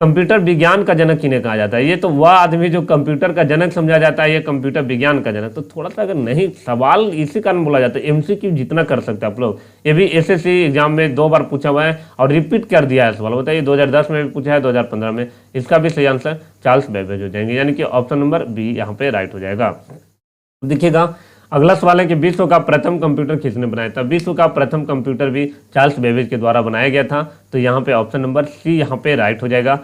कंप्यूटर विज्ञान का जनक किन्हें कहा जाता है, ये तो वह आदमी जो कंप्यूटर का जनक समझा जाता है, ये कंप्यूटर विज्ञान का जनक। तो थोड़ा सा अगर नहीं, सवाल इसी कारण बोला जाता है एमसीक्यू जितना कर सकते हैं आप लोग। ये भी एसएससी एग्जाम में 2 बार पूछा हुआ है और रिपीट कर दिया है सवाल। बताइए 2010 में भी पूछा है, 2015 में। इसका भी सही आंसर चार्ल्स बेबेज हो जाएंगे, यानी कि ऑप्शन नंबर बी यहाँ पे राइट हो जाएगा। देखिएगा अगला सवाल है कि विश्व का प्रथम कंप्यूटर किसने बनाया था। विश्व का प्रथम कंप्यूटर भी चार्ल्स बेबेज के द्वारा बनाया गया था। तो यहाँ पे ऑप्शन नंबर सी यहाँ पे राइट हो जाएगा।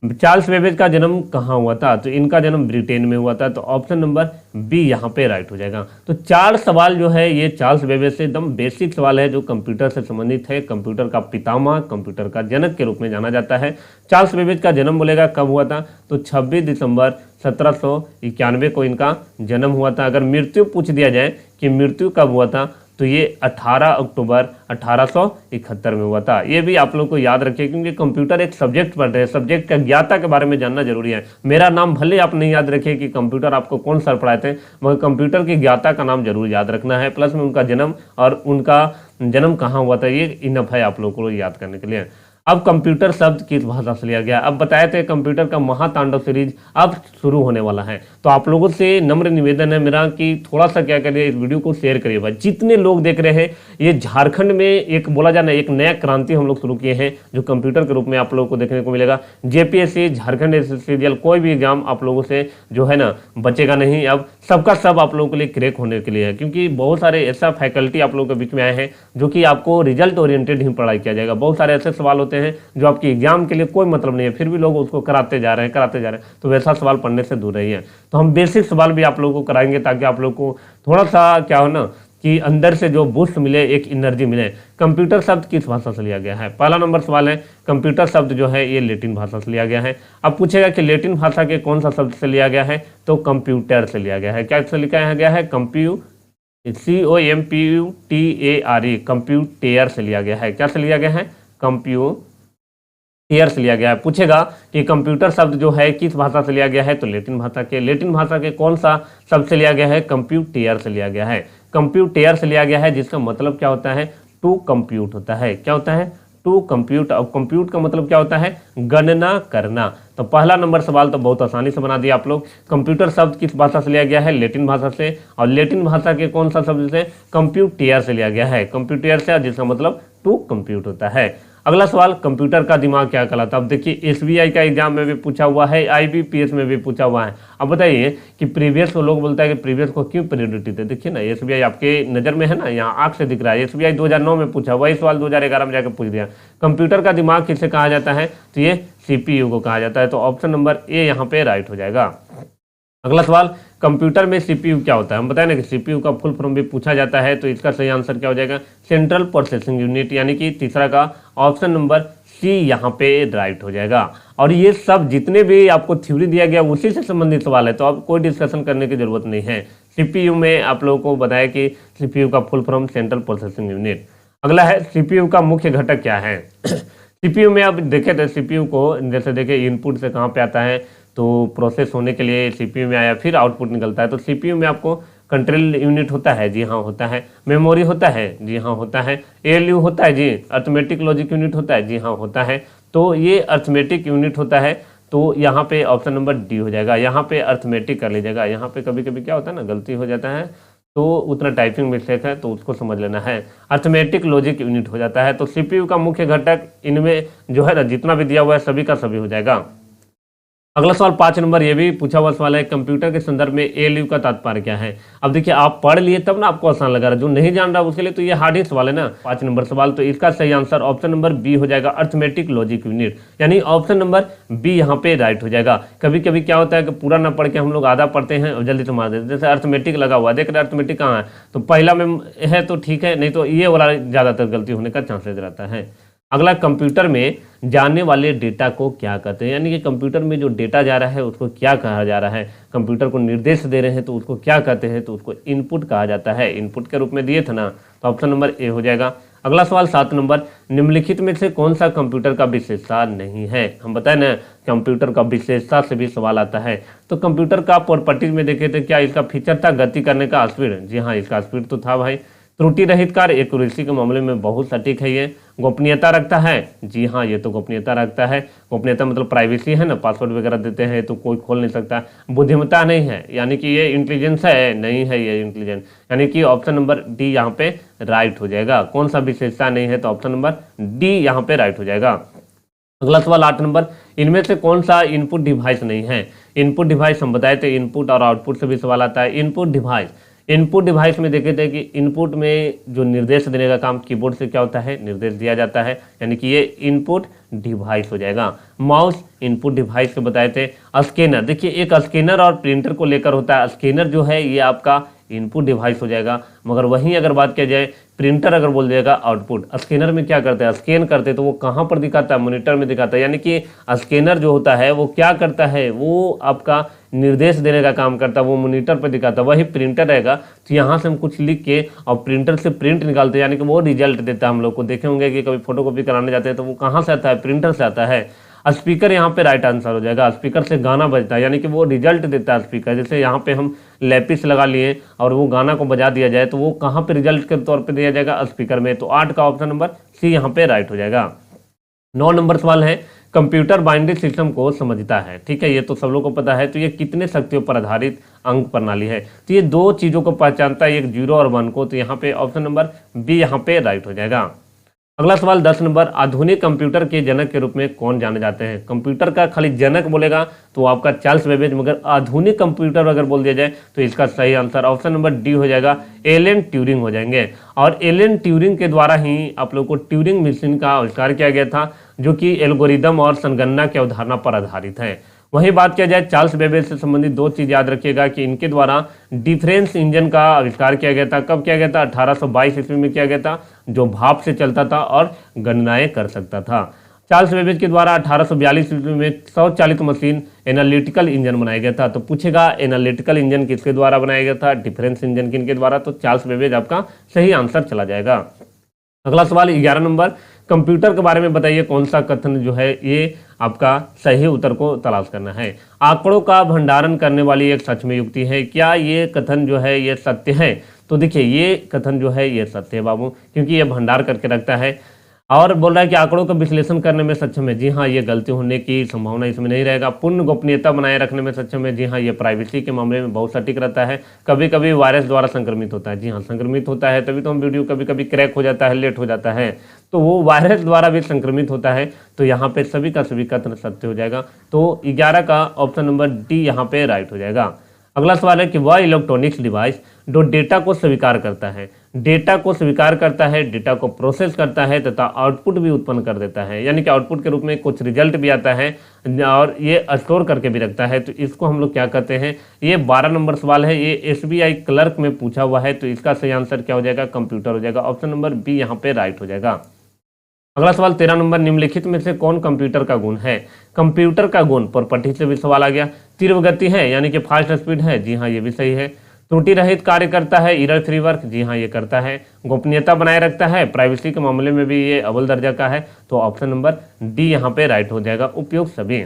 चार्ल्स बेबेज का जन्म कहाँ हुआ था, तो इनका जन्म ब्रिटेन में हुआ था। तो ऑप्शन नंबर बी यहाँ पे राइट हो जाएगा। तो 4 सवाल जो है ये चार्ल्स बेबेज से एकदम बेसिक सवाल है जो कंप्यूटर से संबंधित है। कंप्यूटर का पितामह, कंप्यूटर का जनक के रूप में जाना जाता है। चार्ल्स बेबेज का जन्म बोलेगा कब हुआ था, तो 26 दिसंबर 1791 को इनका जन्म हुआ था। अगर मृत्यु पूछ दिया जाए कि मृत्यु कब हुआ था, तो ये 18 अक्टूबर 1871 में हुआ था। ये भी आप लोग को याद रखिए क्योंकि कंप्यूटर एक सब्जेक्ट पढ़ रहे हैं, सब्जेक्ट का ज्ञाता के बारे में जानना जरूरी है। मेरा नाम भले आप नहीं याद रखिए कि कंप्यूटर आपको कौन सर पढ़ाए थे, मगर कंप्यूटर की ज्ञाता का नाम जरूर याद रखना है, प्लस में उनका जन्म और उनका जन्म कहाँ हुआ था, ये इनफ है आप लोग को याद करने के लिए। अब कंप्यूटर शब्द किस भाषा से लिया गया। अब बताए थे कंप्यूटर का महातांडव सीरीज अब शुरू होने वाला है। तो आप लोगों से नम्र निवेदन है मेरा कि थोड़ा सा क्या करिए, इस वीडियो को शेयर करिएगा। जितने लोग देख रहे हैं, ये झारखंड में एक बोला जाना एक नया क्रांति हम लोग शुरू किए हैं जो कंप्यूटर के रूप में आप लोगों को देखने को मिलेगा। जेपीएससी, झारखंड एसएससी, कोई भी एग्जाम आप लोगों से जो है ना बचेगा नहीं। अब सबका सब आप लोगों के लिए क्रैक होने के लिए है, क्योंकि बहुत सारे ऐसा फैकल्टी आप लोगों के बीच में आए हैं जो कि आपको रिजल्ट ओरिएंटेड ही पढ़ाई किया जाएगा। बहुत सारे ऐसे सवाल होते हैं जो आपकी एग्जाम के लिए कोई मतलब नहीं है, फिर भी लोग उसको कराते जा रहे हैं। तो वैसा सवाल पढ़ने से दूर रहिए। तो हम बेसिक सवाल भी आप लोगों को कराएंगे ताकि आप लोग को थोड़ा सा क्या हो ना कि अंदर से जो बूस्ट मिले, एक एनर्जी मिले। कंप्यूटर शब्द किस भाषा से लिया गया है। पहला नंबर सवाल है, कंप्यूटर शब्द जो है ये लैटिन भाषा से लिया गया है। अब पूछेगा कि लैटिन भाषा के कौन सा शब्द से लिया गया है, तो कंप्यूटर से लिया गया है। क्या से लिखा गया है, COMPUTER, कंप्यूटर से लिया गया है। क्या से लिया गया है, कंप्यूटर से लिया गया है। पूछेगा कि कंप्यूटर शब्द जो है किस भाषा से लिया गया है, तो लैटिन भाषा के। लैटिन भाषा के कौन सा शब्द से लिया गया है, कंप्यूटर से लिया गया है। कंप्यूटर से लिया गया है जिसका मतलब क्या होता है, टू कंप्यूट होता है। क्या होता है, टू कंप्यूट। और कंप्यूट का मतलब क्या होता है, गणना करना। तो पहला नंबर सवाल तो बहुत आसानी से बना दिया आप लोग। कंप्यूटर शब्द किस भाषा से लिया गया है, लैटिन भाषा से। और लैटिन भाषा के कौन सा शब्द से, कंप्यूटर से लिया गया है। कंप्यूटर से, जिसका मतलब टू कंप्यूट होता है। अगला सवाल, कंप्यूटर का दिमाग क्या कहलाता है? अब देखिए एसबीआई का एग्जाम में भी पूछा हुआ है, आईबीपीएस में भी पूछा हुआ है। अब बताइए कि प्रीवियस को लोग बोलता है कि प्रीवियस को क्यों प्रायोरिटी दे। देखिए ना एसबीआई आपके नज़र में है ना, यहाँ आंख से दिख रहा है। एसबीआई 2009 में पूछा, वही सवाल 2011 में जाकर पूछ दिया। कंप्यूटर का दिमाग किसे कहा जाता है? तो ये सीपीयू को कहा जाता है। तो ऑप्शन नंबर ए यहाँ पे राइट हो जाएगा। अगला सवाल, कंप्यूटर में सीपीयू क्या होता है? हम बताएं ना कि सीपीयू का फुल फॉर्म भी पूछा जाता है, तो इसका सही आंसर क्या हो जाएगा? सेंट्रल प्रोसेसिंग यूनिट, यानी कि तीसरा का ऑप्शन नंबर सी यहाँ पे राइट हो जाएगा। और ये सब जितने भी आपको थ्योरी दिया गया उसी से संबंधित सवाल है, तो अब कोई डिस्कशन करने की जरूरत नहीं है। सीपीयू में आप लोगों को बताया कि सीपीयू का full form central processing unit. अगला है, सीपीयू का मुख्य घटक क्या है? सीपीयू में अब देखे थे सीपीयू को, जैसे देखे इनपुट से कहाँ पे आता है, तो प्रोसेस होने के लिए सीपीयू में आया, फिर आउटपुट निकलता है। तो सीपीयू में आपको कंट्रोल यूनिट होता है, जी हाँ होता है। मेमोरी होता है, जी हाँ होता है। एएलयू होता है जी, अर्थमेटिक लॉजिक यूनिट होता है, जी हाँ होता है। तो ये अर्थमेटिक यूनिट होता है, तो यहाँ पे ऑप्शन नंबर डी हो जाएगा। यहाँ पे अर्थमेटिक कर लीजिएगा, यहाँ पे कभी कभी क्या होता है ना, गलती हो जाता है, तो उतना टाइपिंग मिस्टेक है, तो उसको समझ लेना है। अर्थमेटिक लॉजिक यूनिट हो जाता है। तो सीपीयू का मुख्य घटक इनमें जो है ना, जितना भी दिया हुआ है सभी का सभी हो जाएगा। अगला सवाल 5 नंबर, ये भी पूछा हुआ सवाल है, कंप्यूटर के संदर्भ में एएलयू का तात्पर्य क्या है? अब देखिए आप पढ़ लिए तब ना आपको आसान लगा रहा, जो नहीं जान रहा उसके लिए तो ये हार्ड ही सवाल है ना। 5 नंबर सवाल, तो इसका सही आंसर ऑप्शन नंबर बी हो जाएगा, अर्थमेटिक लॉजिक यूनिट, यानी ऑप्शन नंबर बी यहाँ पे राइट हो जाएगा। कभी कभी क्या होता है कि पूरा ना पढ़ के हम लोग आधा पढ़ते हैं और जल्दी से मार देते हैं। जैसे अर्थमेटिक लगा हुआ, देख रहे अर्थमेटिक कहाँ है, तो पहला में है तो ठीक है, नहीं तो ये वाला ज्यादातर गलती होने का चांसेस रहता है। अगला, कंप्यूटर में जाने वाले डेटा को क्या कहते हैं? यानी कि कंप्यूटर में जो डेटा जा रहा है उसको क्या कहा जा रहा है? कंप्यूटर को निर्देश दे रहे हैं तो उसको क्या कहते हैं? तो उसको इनपुट कहा जाता है। इनपुट के रूप में दिए थे ना, तो ऑप्शन नंबर ए हो जाएगा। अगला सवाल 7 नंबर, निम्नलिखित में से कौन सा कंप्यूटर का विशेषता नहीं है? हम बताए ना कंप्यूटर का विशेषता से भी सवाल आता है। तो कंप्यूटर का प्रॉपर्टीज में देखे थे, क्या इसका फीचर था गति करने का, स्पीड? जी हाँ, इसका स्पीड तो था भाई। त्रुटि रहित कार्य, एक्यूरेसी के मामले में बहुत सटीक है ये। गोपनीयता रखता है, जी हाँ ये तो गोपनीयता रखता है। गोपनीयता मतलब प्राइवेसी है ना, पासवर्ड वगैरह देते हैं तो कोई खोल नहीं सकता। बुद्धिमत्ता नहीं है, यानी कि ये इंटेलिजेंस है, नहीं है ये इंटेलिजेंस, यानी कि ऑप्शन नंबर डी यहाँ पे राइट हो जाएगा। कौन सा विशेषता नहीं है? तो ऑप्शन नंबर डी यहाँ पे राइट हो जाएगा। अगला सवाल 8 नंबर, इनमें से कौन सा इनपुट डिवाइस नहीं है? इनपुट डिवाइस हम बताए थे, इनपुट और आउटपुट से भी सवाल आता है। इनपुट डिवाइस में देखे थे कि इनपुट में जो निर्देश देने का काम कीबोर्ड से क्या होता है, निर्देश दिया जाता है, यानी कि ये इनपुट डिवाइस हो जाएगा। माउस इनपुट डिवाइस के बताए थे। स्कैनर, देखिए एक स्कैनर और प्रिंटर को लेकर होता है। स्कैनर जो है ये आपका इनपुट डिवाइस हो जाएगा, मगर वहीं अगर बात किया जाए प्रिंटर अगर बोल दिएगा आउटपुट। स्कैनर में क्या करते हैं, स्कैन करते हैं, तो वो कहाँ पर दिखाता है, मॉनिटर में दिखाता है। यानी कि स्कैनर जो होता है वो क्या करता है, वो आपका निर्देश देने का काम करता है, वो मॉनिटर पर दिखाता है। वही प्रिंटर रहेगा तो यहाँ से हम कुछ लिख के और प्रिंटर से प्रिंट निकालते हैं, यानी कि वो रिजल्ट देता है। हम लोग को देखे होंगे कि कभी फोटो कॉपी कराने जाते हैं तो वो कहाँ से आता है, प्रिंटर से आता है। स्पीकर यहाँ पे राइट आंसर हो जाएगा। स्पीकर से गाना बजता है, यानी कि वो रिजल्ट देता है स्पीकर। जैसे यहाँ पे हम लैपिस लगा लिए और वो गाना को बजा दिया जाए तो वो कहाँ पे रिजल्ट के तौर पे दिया जाएगा, स्पीकर में। तो 8 का ऑप्शन नंबर सी यहाँ पे राइट हो जाएगा। 9 नंबर सवाल है, कंप्यूटर बाइनरी सिस्टम को समझता है, ठीक है, ये तो सब लोग को पता है। तो ये कितने शक्तियों पर आधारित अंक प्रणाली है? तो ये 2 चीजों को पहचानता है, एक 0 और 1 को। तो यहाँ पे ऑप्शन नंबर बी यहाँ पे राइट हो जाएगा। अगला सवाल 10 नंबर, आधुनिक कंप्यूटर के जनक के रूप में कौन जाने जाते हैं? कंप्यूटर का खाली जनक बोलेगा तो आपका चार्ल्स बेबेज, मगर आधुनिक कंप्यूटर अगर बोल दिया जाए तो इसका सही आंसर ऑप्शन नंबर डी हो जाएगा, एलन ट्यूरिंग हो जाएंगे। और एलन ट्यूरिंग के द्वारा ही आप लोग को ट्यूरिंग मशीन का आविष्कार किया गया था, जो कि एल्गोरिदम और संगणना की अवधारणा पर आधारित है। वही बात किया जाए चार्ल्स बेबेज से संबंधित 2 चीज याद रखिएगा कि इनके द्वारा डिफरेंस इंजन का आविष्कार किया गया था। कब किया गया था? 1822 ईस्वी में किया गया था, जो भाप से चलता था और गणनाएं कर सकता था। चार्ल्स बेबेज के द्वारा 1842 ईस्वी में स्वचालित मशीन एनालिटिकल इंजन बनाया गया था। तो पूछेगा एनालिटिकल इंजन किसके द्वारा बनाया गया था, डिफरेंस इंजन किनके द्वारा? तो चार्ल्स बेबेज आपका सही आंसर चला जाएगा। अगला सवाल 11 नंबर, कंप्यूटर के बारे में बताइए कौन सा कथन जो है ये आपका सही उत्तर को तलाश करना है। आंकड़ों का भंडारण करने वाली एक सच में युक्ति है, क्या ये कथन जो है ये सत्य है? तो देखिए ये कथन जो है ये सत्य है बाबू, क्योंकि ये भंडार करके रखता है। और बोल रहा है कि आंकड़ों का विश्लेषण करने में सक्षम है। जी हाँ, ये गलती होने की संभावना इसमें नहीं रहेगा। पूर्ण गोपनीयता बनाए रखने में सक्षम है। जी हाँ, ये प्राइवेसी के मामले में बहुत सटीक रहता है। कभी कभी वायरस द्वारा संक्रमित होता है। जी हाँ, संक्रमित होता है, तभी तो हम वीडियो कभी कभी क्रैक हो जाता है, लेट हो जाता है, तो वो वायरस द्वारा भी संक्रमित होता है। तो यहाँ पे सभी का सभी कथन सत्य हो जाएगा। तो 11 का ऑप्शन नंबर डी यहाँ पे राइट हो जाएगा। अगला सवाल है कि वह इलेक्ट्रॉनिक्स डिवाइस जो डेटा को स्वीकार करता है, डेटा को स्वीकार करता है, डेटा को प्रोसेस करता है तथा आउटपुट भी उत्पन्न कर देता है, यानी कि आउटपुट के रूप में कुछ रिजल्ट भी आता है और ये स्टोर करके भी रखता है, तो इसको हम लोग क्या कहते हैं। ये 12 नंबर सवाल है, ये एसबीआई क्लर्क में पूछा हुआ है, तो इसका सही आंसर क्या हो जाएगा, कंप्यूटर हो जाएगा। ऑप्शन नंबर बी यहाँ पे राइट हो जाएगा। अगला सवाल 13 नंबर, निम्नलिखित में से कौन कंप्यूटर का गुण है। कंप्यूटर का गुण प्रॉपर्टी से भी सवाल आ गया। तीव्र गति है, यानी कि फास्ट स्पीड है। जी हाँ, ये भी सही है। त्रुटि रहित कार्य करता है, एरर फ्री वर्क। जी हाँ, ये करता है। गोपनीयता बनाए रखता है, प्राइवेसी के मामले में भी ये अव्वल दर्जा का है। तो ऑप्शन नंबर डी यहाँ पे राइट हो जाएगा, उपयोग सभी।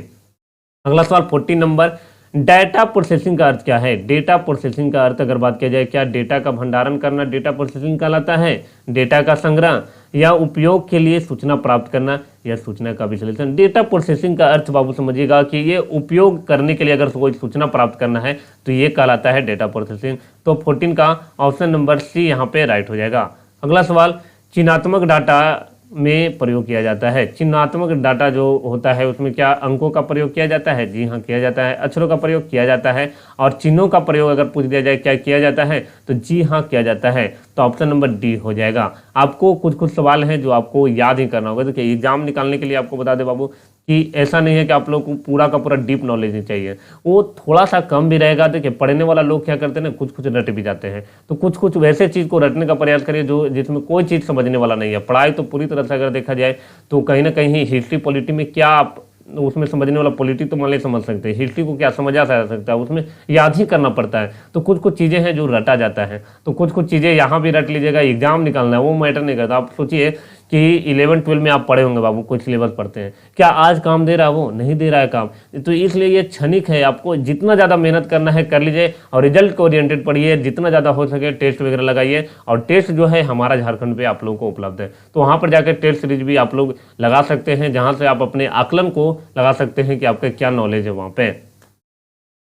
अगला सवाल 14 नंबर, डेटा प्रोसेसिंग का अर्थ क्या है। डेटा प्रोसेसिंग का अर्थ अगर बात किया जाए, क्या डेटा का भंडारण करना डेटा प्रोसेसिंग कहलाता है, डेटा का संग्रह या उपयोग के लिए सूचना प्राप्त करना या सूचना का विश्लेषण। डेटा प्रोसेसिंग का अर्थ बाबू समझिएगा कि ये उपयोग करने के लिए अगर कोई सूचना प्राप्त करना है तो ये कहलाता है डेटा प्रोसेसिंग। तो 14 का ऑप्शन नंबर सी यहाँ पे राइट हो जाएगा। अगला सवाल, चिन्हात्मक डाटा में प्रयोग किया जाता है। चिन्हात्मक डाटा जो होता है उसमें क्या अंकों का प्रयोग किया जाता है। जी हाँ, किया जाता है। अक्षरों का प्रयोग किया जाता है। और चिन्हों का प्रयोग अगर पूछ दिया जाए क्या किया जाता है, तो जी हाँ किया जाता है। तो ऑप्शन नंबर डी हो जाएगा। आपको कुछ कुछ सवाल हैं जो आपको याद ही करना होगा। देखिए, एग्जाम निकालने के लिए आपको बता दें बाबू कि ऐसा नहीं है कि आप लोग को पूरा का पूरा डीप नॉलेज नहीं चाहिए, वो थोड़ा सा कम भी रहेगा। देखिए, पढ़ने वाला लोग क्या करते हैं ना, कुछ कुछ रट भी जाते हैं। तो कुछ कुछ वैसे चीज़ को रटने का प्रयास करिए जो जिसमें कोई चीज़ समझने वाला नहीं है। पढ़ाई तो पूरी तरह से अगर देखा जाए तो कहीं ना कहीं हिस्ट्री पॉलिटी में क्या आप उसमें समझने वाला, पॉलिटी तो मान ली समझ सकते हैं, हिस्ट्री को क्या समझा जा सकता है, उसमें याद ही करना पड़ता है। तो कुछ कुछ चीज़ें हैं जो रटा जाता है, तो कुछ कुछ चीज़ें यहाँ भी रट लीजिएगा। एग्जाम निकालना है वो मैटर नहीं करता। आप सोचिए कि 11-12 में आप पढ़े होंगे बाबू, कुछ सिलेबस पढ़ते हैं, क्या आज काम दे रहा है, वो नहीं दे रहा है काम। तो इसलिए ये क्षणिक है, आपको जितना ज़्यादा मेहनत करना है कर लीजिए और रिजल्ट को ओरिएंटेड पढ़िए, जितना ज़्यादा हो सके टेस्ट वगैरह लगाइए। और टेस्ट जो है हमारा झारखंड पे आप लोगों को उपलब्ध है, तो वहाँ पर जाकर टेस्ट सीरीज भी आप लोग लगा सकते हैं, जहाँ से आप अपने आकलन को लगा सकते हैं कि आपका क्या नॉलेज है वहाँ पे।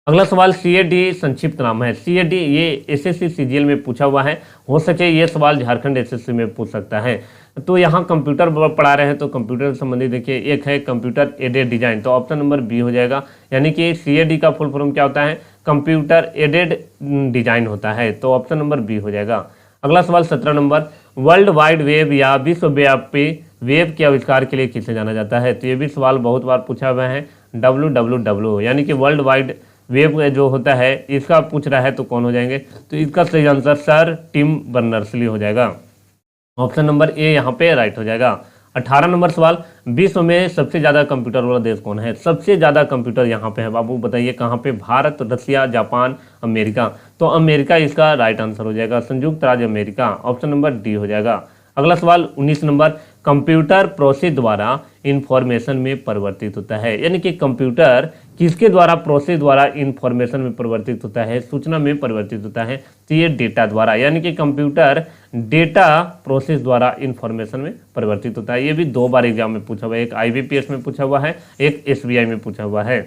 अगला सवाल, सीएडी संक्षिप्त नाम है। सीएडी ये एसएससी सीजीएल में पूछा हुआ है, हो सके ये सवाल झारखंड एसएससी में पूछ सकता है। तो यहाँ कंप्यूटर पढ़ा रहे हैं, तो कंप्यूटर से संबंधित देखिए एक है कंप्यूटर एडेड डिजाइन, तो ऑप्शन नंबर बी हो जाएगा। यानी कि सीएडी का फुल फॉर्म क्या होता है, कंप्यूटर एडेड डिजाइन होता है, तो ऑप्शन नंबर बी हो जाएगा। अगला सवाल 17 नंबर, वर्ल्ड वाइड वेब या विश्वव्यापी वेब के आविष्कार के लिए किसे जाना जाता है। तो ये भी सवाल बहुत बार पूछा हुआ है, WWW यानी कि वर्ल्ड वाइड वेब जो होता है इसका पूछ रहा है, तो कौन हो जाएंगे। तो इसका सही आंसर सर टिम बर्नर्स-ली हो जाएगा। ऑप्शन नंबर ए यहाँ पे राइट हो जाएगा। 18 नंबर सवाल, विश्व में सबसे ज़्यादा कंप्यूटर वाला देश कौन है। सबसे ज़्यादा कंप्यूटर यहाँ पे है बाबू, बताइए कहाँ पे, भारत, रसिया, जापान, अमेरिका। तो अमेरिका इसका राइट आंसर हो जाएगा, संयुक्त राज्य अमेरिका। ऑप्शन नंबर डी हो जाएगा। अगला सवाल 19 नंबर, कंप्यूटर प्रोसेस द्वारा इंफॉर्मेशन में परिवर्तित होता है। यानी कि कंप्यूटर किसके द्वारा, प्रोसेस द्वारा इंफॉर्मेशन में परिवर्तित होता है, सूचना में परिवर्तित होता है। तो ये डेटा द्वारा, यानी कि कंप्यूटर डेटा प्रोसेस द्वारा इंफॉर्मेशन में परिवर्तित होता है। ये भी 2 बार एग्जाम में पूछा हुआ है, एक IBPS में पूछा हुआ है, एक SBI में पूछा हुआ है।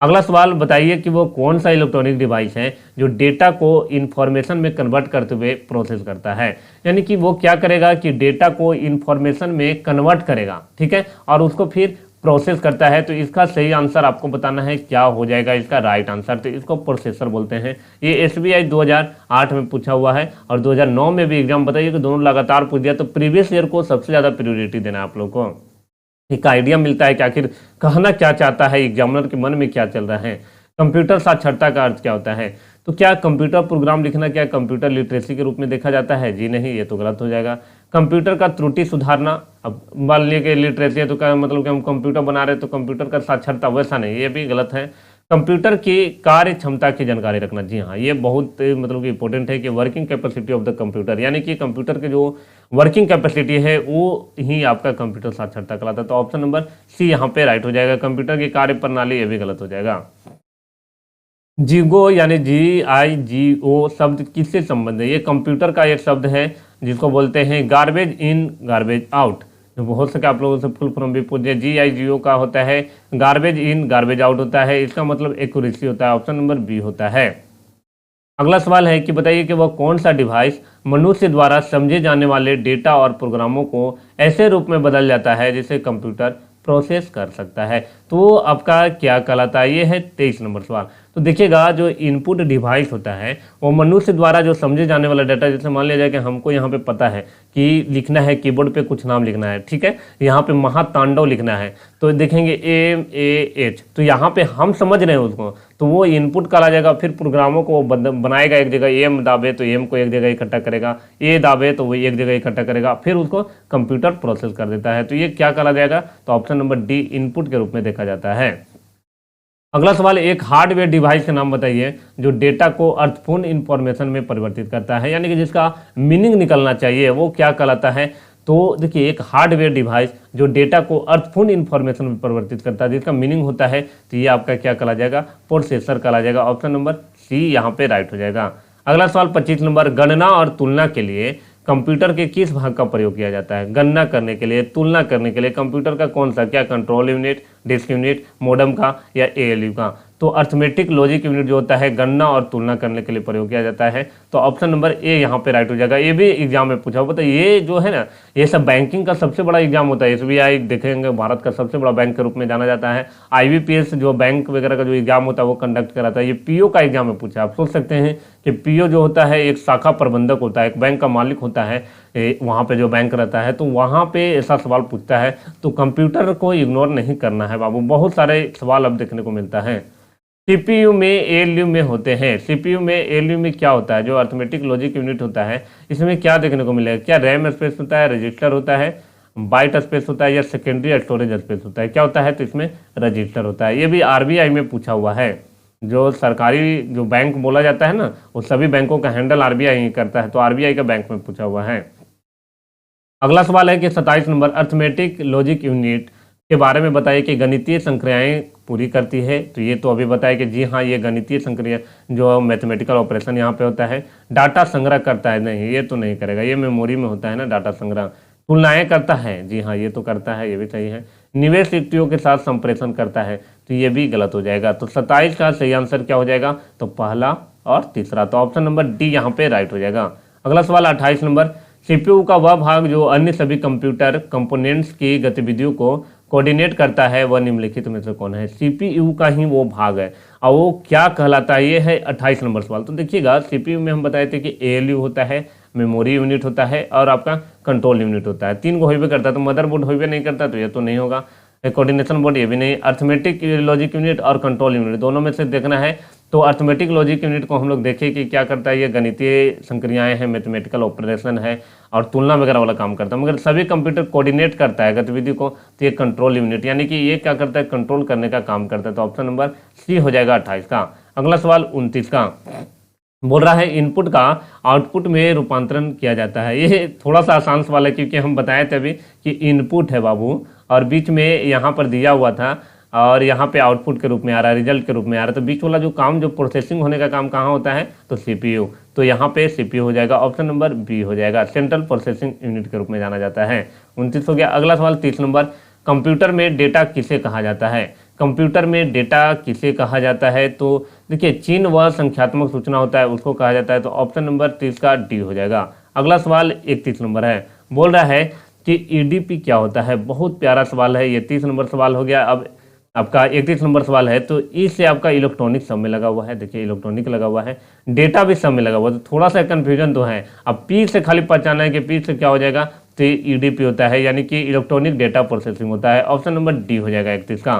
अगला सवाल बताइए कि वो कौन सा इलेक्ट्रॉनिक डिवाइस है जो डेटा को इंफॉर्मेशन में कन्वर्ट करते हुए प्रोसेस करता है। यानी कि वो क्या करेगा कि डेटा को इंफॉर्मेशन में कन्वर्ट करेगा, ठीक है, और उसको फिर प्रोसेस करता है। तो इसका सही आंसर आपको बताना है क्या हो जाएगा इसका राइट आंसर। तो इसको प्रोसेसर बोलते हैं। ये SBI 2008 में पूछा हुआ है और 2009 में भी एग्जाम, बताइए कि दोनों लगातार पूछ दिया। तो प्रीवियस ईयर को सबसे ज़्यादा प्रियोरिटी देना है आप लोग को, एक आइडिया मिलता है कि आखिर कहना क्या चाहता है एग्जामिनर के मन में क्या चल रहा है। कंप्यूटर साक्षरता का अर्थ क्या होता है। तो क्या कंप्यूटर प्रोग्राम लिखना क्या कंप्यूटर लिटरेसी के रूप में देखा जाता है। जी नहीं, ये तो गलत हो जाएगा। कंप्यूटर का त्रुटि सुधारना, अब मान लीजिए कि लिटरेसी है तो क्या मतलब कि हम कंप्यूटर बना रहे हैं तो कंप्यूटर का साक्षरता, वैसा नहीं, ये भी गलत है। कंप्यूटर की कार्य क्षमता की जानकारी रखना, जी हाँ, ये बहुत मतलब कि इंपॉर्टेंट है कि working capacity of the computer, यानी कि कंप्यूटर के जो वर्किंग कैपेसिटी है वो ही आपका कंप्यूटर साक्षरता कहलाता है। तो ऑप्शन नंबर सी यहाँ पे राइट हो जाएगा। कंप्यूटर की कार्य प्रणाली, ये भी गलत हो जाएगा। जीगो यानी GIGO शब्द किससे संबंध है। ये कंप्यूटर का एक शब्द है जिसको बोलते हैं गार्बेज इन गार्बेज आउट। जो हो सके आप लोगों से फुल फॉर्म भी पूछ दिया। GIGO का होता है गार्बेज इन गार्बेज आउट होता है, इसका मतलब एक्यूरेसी होता है, ऑप्शन नंबर बी होता है। अगला सवाल है कि बताइए कि वह कौन सा डिवाइस मनुष्य द्वारा समझे जाने वाले डेटा और प्रोग्रामों को ऐसे रूप में बदल जाता है जिसे कंप्यूटर प्रोसेस कर सकता है। तो आपका क्या कहलाता है, ये है 23 नंबर सवाल। तो देखिएगा जो इनपुट डिवाइस होता है वो मनुष्य द्वारा जो समझे जाने वाला डाटा, जैसे मान लिया जाए कि हमको यहाँ पे पता है कि लिखना है, कीबोर्ड पे कुछ नाम लिखना है, ठीक है, यहाँ पे महातांडव लिखना है, तो देखेंगे MAH, तो यहाँ पे हम समझ रहे हैं उसको, तो वो इनपुट कहा जाएगा। फिर प्रोग्रामों को बनाएगा, एक जगह M दाबे तो M को एक जगह इकट्ठा करेगा, A दाबे तो वो एक जगह इकट्ठा करेगा, फिर उसको कंप्यूटर प्रोसेस कर देता है। तो ये क्या कहा जाएगा, तो ऑप्शन नंबर डी इनपुट के रूप में देखा जाता है। अगला सवाल, एक हार्डवेयर डिवाइस का नाम बताइए जो डेटा को अर्थपूर्ण इंफॉर्मेशन में परिवर्तित करता है, यानी कि जिसका मीनिंग निकलना चाहिए, वो क्या कहलाता है। तो देखिए एक हार्डवेयर डिवाइस जो डेटा को अर्थपूर्ण इंफॉर्मेशन में परिवर्तित करता है, जिसका मीनिंग होता है, तो ये आपका क्या कहा जाएगा, प्रोसेसर कहा जाएगा। ऑप्शन नंबर सी यहाँ पे राइट हो जाएगा। अगला सवाल 25 नंबर, गणना और तुलना के लिए कंप्यूटर के किस भाग का प्रयोग किया जाता है। गणना करने के लिए, तुलना करने के लिए कंप्यूटर का कौन सा, क्या control unit, disk unit, modem का या ALU का। तो अर्थमेटिक लॉजिक यूनिट जो होता है गणना और तुलना करने के लिए प्रयोग किया जाता है। तो ऑप्शन नंबर ए यहाँ पे राइट हो जाएगा। ये भी एग्जाम में पूछा हुआ, तो ये जो है ना, ये सब बैंकिंग का सबसे बड़ा एग्जाम होता है। SBI देखेंगे भारत का सबसे बड़ा बैंक के रूप में जाना जाता है। IBPS जो बैंक वगैरह का जो एग्जाम होता है वो कंडक्ट कराता है। ये PO का एग्जाम में पूछा। आप सोच सकते हैं कि PO जो होता है एक शाखा प्रबंधक होता है, एक बैंक का मालिक होता है, वहाँ पे जो बैंक रहता है, तो वहाँ पे ऐसा सवाल पूछता है। तो कंप्यूटर को इग्नोर नहीं करना है बाबू, बहुत सारे सवाल अब देखने को मिलता है। CPU में ALU में होते हैं। CPU में ALU में क्या होता है, जो अर्थमेटिक लॉजिक यूनिट होता है, इसमें क्या देखने को मिलेगा, क्या रैम स्पेस होता है, रजिस्टर होता है, बाइट स्पेस होता है या सेकेंडरी स्टोरेज स्पेस होता है, क्या होता है, तो इसमें रजिस्टर होता है। ये भी RBI में पूछा हुआ है। जो सरकारी जो बैंक बोला जाता है ना, वो सभी बैंकों का हैंडल RBI ही करता है, तो RBI का बैंक में पूछा हुआ है। अगला सवाल है कि 27 नंबर, अर्थमेटिक लॉजिक यूनिट के बारे में बताइए कि गणितीय संक्रियाएं पूरी करती है। तो ये तो अभी बताया कि जी हाँ, ये गणितीय संक्रिया जो मैथमेटिकल ऑपरेशन यहाँ पे होता है। डाटा संग्रह करता है, नहीं ये तो नहीं करेगा, ये मेमोरी में होता है ना डाटा संग्रह। तुलनाएं करता है, जी हाँ ये तो करता है, ये भी सही है। निवेश युक्तियों के साथ संप्रेषण करता है, तो ये भी गलत हो जाएगा। तो 27 का सही आंसर क्या हो जाएगा, तो पहला और तीसरा, तो ऑप्शन नंबर डी यहाँ पे राइट हो जाएगा। अगला सवाल 28 नंबर, CPU का वह भाग जो अन्य सभी कंप्यूटर कंपोनेंट्स की गतिविधियों को कोऑर्डिनेट करता है, वह निम्नलिखित में से कौन है। CPU का ही वो भाग है, और वो क्या कहलाता है, ये है 28 नंबर सवाल। तो देखिएगा CPU में हम बताए थे कि ALU होता है, मेमोरी यूनिट होता है और आपका कंट्रोल यूनिट होता है। तीन को होइबे करता है, तो मदरबोर्ड होइबे नहीं करता, तो ये तो नहीं होगा। कोऑर्डिनेशन बोर्ड ये भी नहीं। अर्थमेटिक लॉजिक यूनिट और कंट्रोल यूनिट दोनों में से देखना है। तो अर्थमेटिक लॉजिक यूनिट को हम लोग देखें कि क्या करता है, ये गणितीय संक्रियाएं हैं, मैथमेटिकल ऑपरेशन है और तुलना वगैरह वाला काम करता है। मगर सभी कंप्यूटर कोऑर्डिनेट करता है गतिविधि को, तो ये कंट्रोल यूनिट यानी कि ये क्या करता है, कंट्रोल करने का काम करता है। तो ऑप्शन नंबर सी हो जाएगा 28 का। अगला सवाल 29 का बोल रहा है इनपुट का आउटपुट में रूपांतरण किया जाता है। ये थोड़ा सा आसान सवाल है, क्योंकि हम बताए थे अभी कि इनपुट है बाबू, और बीच में यहाँ पर दिया हुआ था और यहाँ पे आउटपुट के रूप में आ रहा है, रिजल्ट के रूप में आ रहा है। तो बीच वाला जो काम, जो प्रोसेसिंग होने का काम कहाँ होता है, तो CPU। तो यहाँ पे CPU हो जाएगा, ऑप्शन नंबर बी हो जाएगा। सेंट्रल प्रोसेसिंग यूनिट के रूप में जाना जाता है। 29 हो गया। अगला सवाल 30 नंबर, कंप्यूटर में डेटा किसे कहा जाता है। कंप्यूटर में डेटा किसे कहा जाता है, तो देखिए चिन्ह व संख्यात्मक सूचना होता है, उसको कहा जाता है। तो ऑप्शन नंबर 30 का डी हो जाएगा। अगला सवाल 31 नंबर है, बोल रहा है कि EDP क्या होता है। बहुत प्यारा सवाल है ये, 30 नंबर सवाल हो गया। अब आपका 31 नंबर सवाल है, तो ई से आपका इलेक्ट्रॉनिक सब में लगा हुआ है। देखिए इलेक्ट्रॉनिक लगा हुआ है, डेटा भी सब में लगा हुआ है, तो थोड़ा सा कंफ्यूजन तो है। अब पी से खाली पहचाना है कि पी से क्या हो जाएगा, तो EDP होता है, यानी कि इलेक्ट्रॉनिक डेटा प्रोसेसिंग होता है। ऑप्शन नंबर डी हो जाएगा 31 का।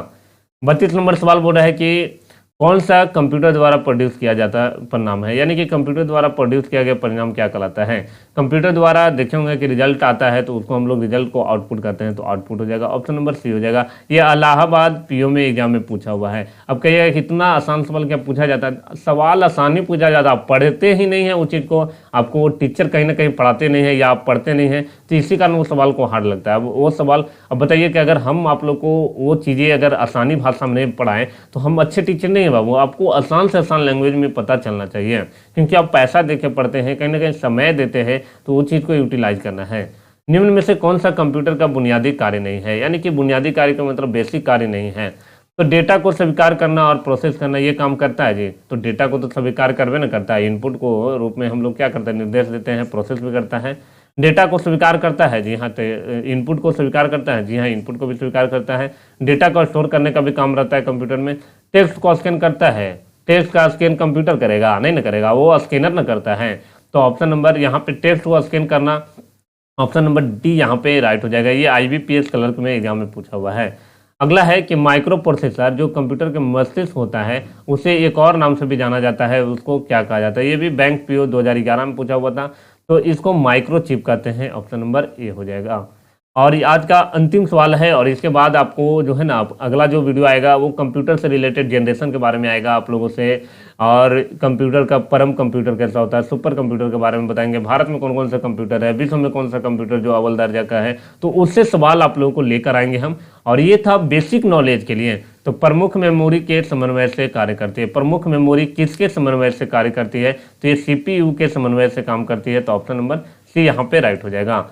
32 नंबर सवाल बोल रहा है कि कौन सा कंप्यूटर द्वारा प्रोड्यूस किया जाता परिणाम है, यानी कि कंप्यूटर द्वारा प्रोड्यूस किया गया परिणाम क्या कहलाता है। कंप्यूटर द्वारा देखे होंगे कि रिजल्ट आता है, तो उसको हम लोग रिजल्ट को आउटपुट करते हैं, तो आउटपुट हो जाएगा। ऑप्शन नंबर सी हो जाएगा। ये इलाहाबाद PO में एग्जाम में पूछा हुआ है। अब कहिएगा कितना आसान सवाल क्या पूछा जाता है, सवाल आसान ही पूछा जाता है। आप पढ़ते ही नहीं है उस चीज़ को, आपको टीचर कहीं ना कहीं पढ़ाते नहीं है या आप पढ़ते नहीं है, तो इसी कारण वो सवाल को हार्ड लगता है। अब वो सवाल, अब बताइए कि अगर हम आप लोग को वो चीज़ें अगर आसानी भाषा में नहीं पढ़ाएं, तो हम अच्छे टीचर नहीं है बाबू। आपको आसान से आसान लैंग्वेज में पता चलना चाहिए, क्योंकि आप पैसा देके पढ़ते हैं, कहीं ना कहीं समय देते हैं, तो वो चीज़ को यूटिलाइज करना है। निम्न में से कौन सा कंप्यूटर का बुनियादी कार्य नहीं है? यानी कि बुनियादी कार्य का मतलब बेसिक कार्य नहीं है। तो डेटा को स्वीकार करना और प्रोसेस करना ये काम करता है जी। तो डेटा को तो स्वीकार करवे ना करता है, इनपुट को रूप में हम लोग क्या करते हैं, निर्देश देते हैं, प्रोसेस भी करता है। डेटा को स्वीकार करता है जी हाँ, तो इनपुट को स्वीकार करता है जी हाँ, इनपुट को भी स्वीकार करता है। डेटा को स्टोर करने का भी काम रहता है कंप्यूटर में। टेक्स्ट को स्कैन करता है, टेक्स्ट का स्कैन कंप्यूटर करेगा नहीं ना करेगा, वो स्कैनर ना करता है। तो ऑप्शन नंबर यहाँ पे टेक्स्ट को स्कैन करना, ऑप्शन नंबर डी यहाँ पे राइट हो जाएगा। ये IBPS क्लर्क में एग्जाम में पूछा हुआ है। अगला है कि माइक्रो प्रोसेसर जो कंप्यूटर के मस्तिष्क होता है उसे एक और नाम से भी जाना जाता है, उसको क्या कहा जाता है? ये भी बैंक PO 2011 में पूछा हुआ था। तो इसको माइक्रो चिप कहते हैं, ऑप्शन नंबर ए हो जाएगा। और ये आज का अंतिम सवाल है, और इसके बाद आपको जो है ना अगला जो वीडियो आएगा वो कंप्यूटर से रिलेटेड जनरेशन के बारे में आएगा आप लोगों से, और कंप्यूटर का परम कंप्यूटर कैसा होता है, सुपर कंप्यूटर के बारे में बताएंगे। भारत में कौन कौन सा कंप्यूटर है, विश्व में कौन सा कंप्यूटर जो अव्वल दर्जा का है, तो उससे सवाल आप लोगों को लेकर आएंगे हम। और ये था बेसिक नॉलेज के लिए। तो प्रमुख मेमोरी के समन्वय से कार्य करती है। प्रमुख मेमोरी किसके समन्वय से कार्य करती है? तो ये CPU के समन्वय से काम करती है। तो ऑप्शन नंबर सी यहाँ पे राइट हो जाएगा।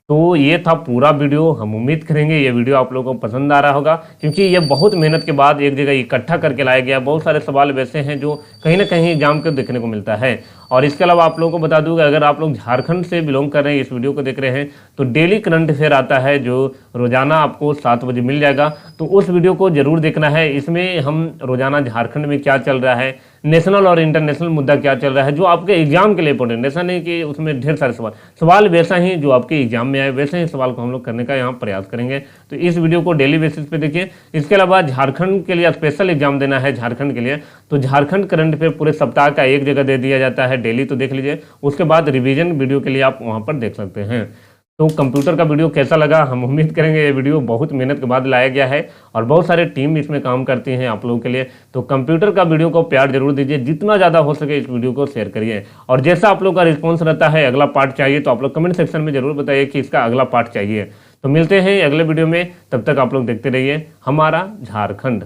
तो ये था पूरा वीडियो। हम उम्मीद करेंगे ये वीडियो आप लोगों को पसंद आ रहा होगा, क्योंकि ये बहुत मेहनत के बाद एक जगह इकट्ठा करके लाया गया। बहुत सारे सवाल वैसे हैं जो कहीं ना कहीं एग्जाम के देखने को मिलता है। और इसके अलावा आप लोगों को बता दूंगा, अगर आप लोग झारखंड से बिलोंग कर रहे हैं, इस वीडियो को देख रहे हैं, तो डेली करंट अफेयर आता है जो रोजाना आपको 7 बजे मिल जाएगा। तो उस वीडियो को जरूर देखना है। इसमें हम रोजाना झारखंड में क्या चल रहा है, नेशनल और इंटरनेशनल मुद्दा क्या चल रहा है, जो आपके एग्जाम के लिए इंपॉर्टेंट। ऐसा नहीं कि उसमें ढेर सारे सवाल वैसा ही जो आपके एग्जाम में आए वैसे ही सवाल को हम लोग करने का यहाँ प्रयास करेंगे। तो इस वीडियो को डेली बेसिस पे देखिए। इसके अलावा झारखंड के लिए स्पेशल एग्जाम देना है झारखंड के लिए, तो झारखंड करंट अफेयर पूरे सप्ताह का एक जगह दे दिया जाता है डेली, तो देख लीजिए। उसके बाद रिवीजन वीडियो के लिए आप वहाँ पर देख सकते हैं। तो कंप्यूटर का वीडियो कैसा लगा? हम उम्मीद करेंगे ये वीडियो बहुत मेहनत के बाद लाया गया है, और बहुत सारे टीम इसमें काम करती हैं आप लोगों के लिए। तो कंप्यूटर का वीडियो को प्यार जरूर दीजिए, जितना ज़्यादा हो सके इस वीडियो को शेयर करिए। और जैसा आप लोग का रिस्पॉन्स रहता है, अगला पार्ट चाहिए तो आप लोग कमेंट सेक्शन में जरूर बताइए कि इसका अगला पार्ट चाहिए। तो मिलते हैं अगले वीडियो में, तब तक आप लोग देखते रहिए हमारा झारखंड।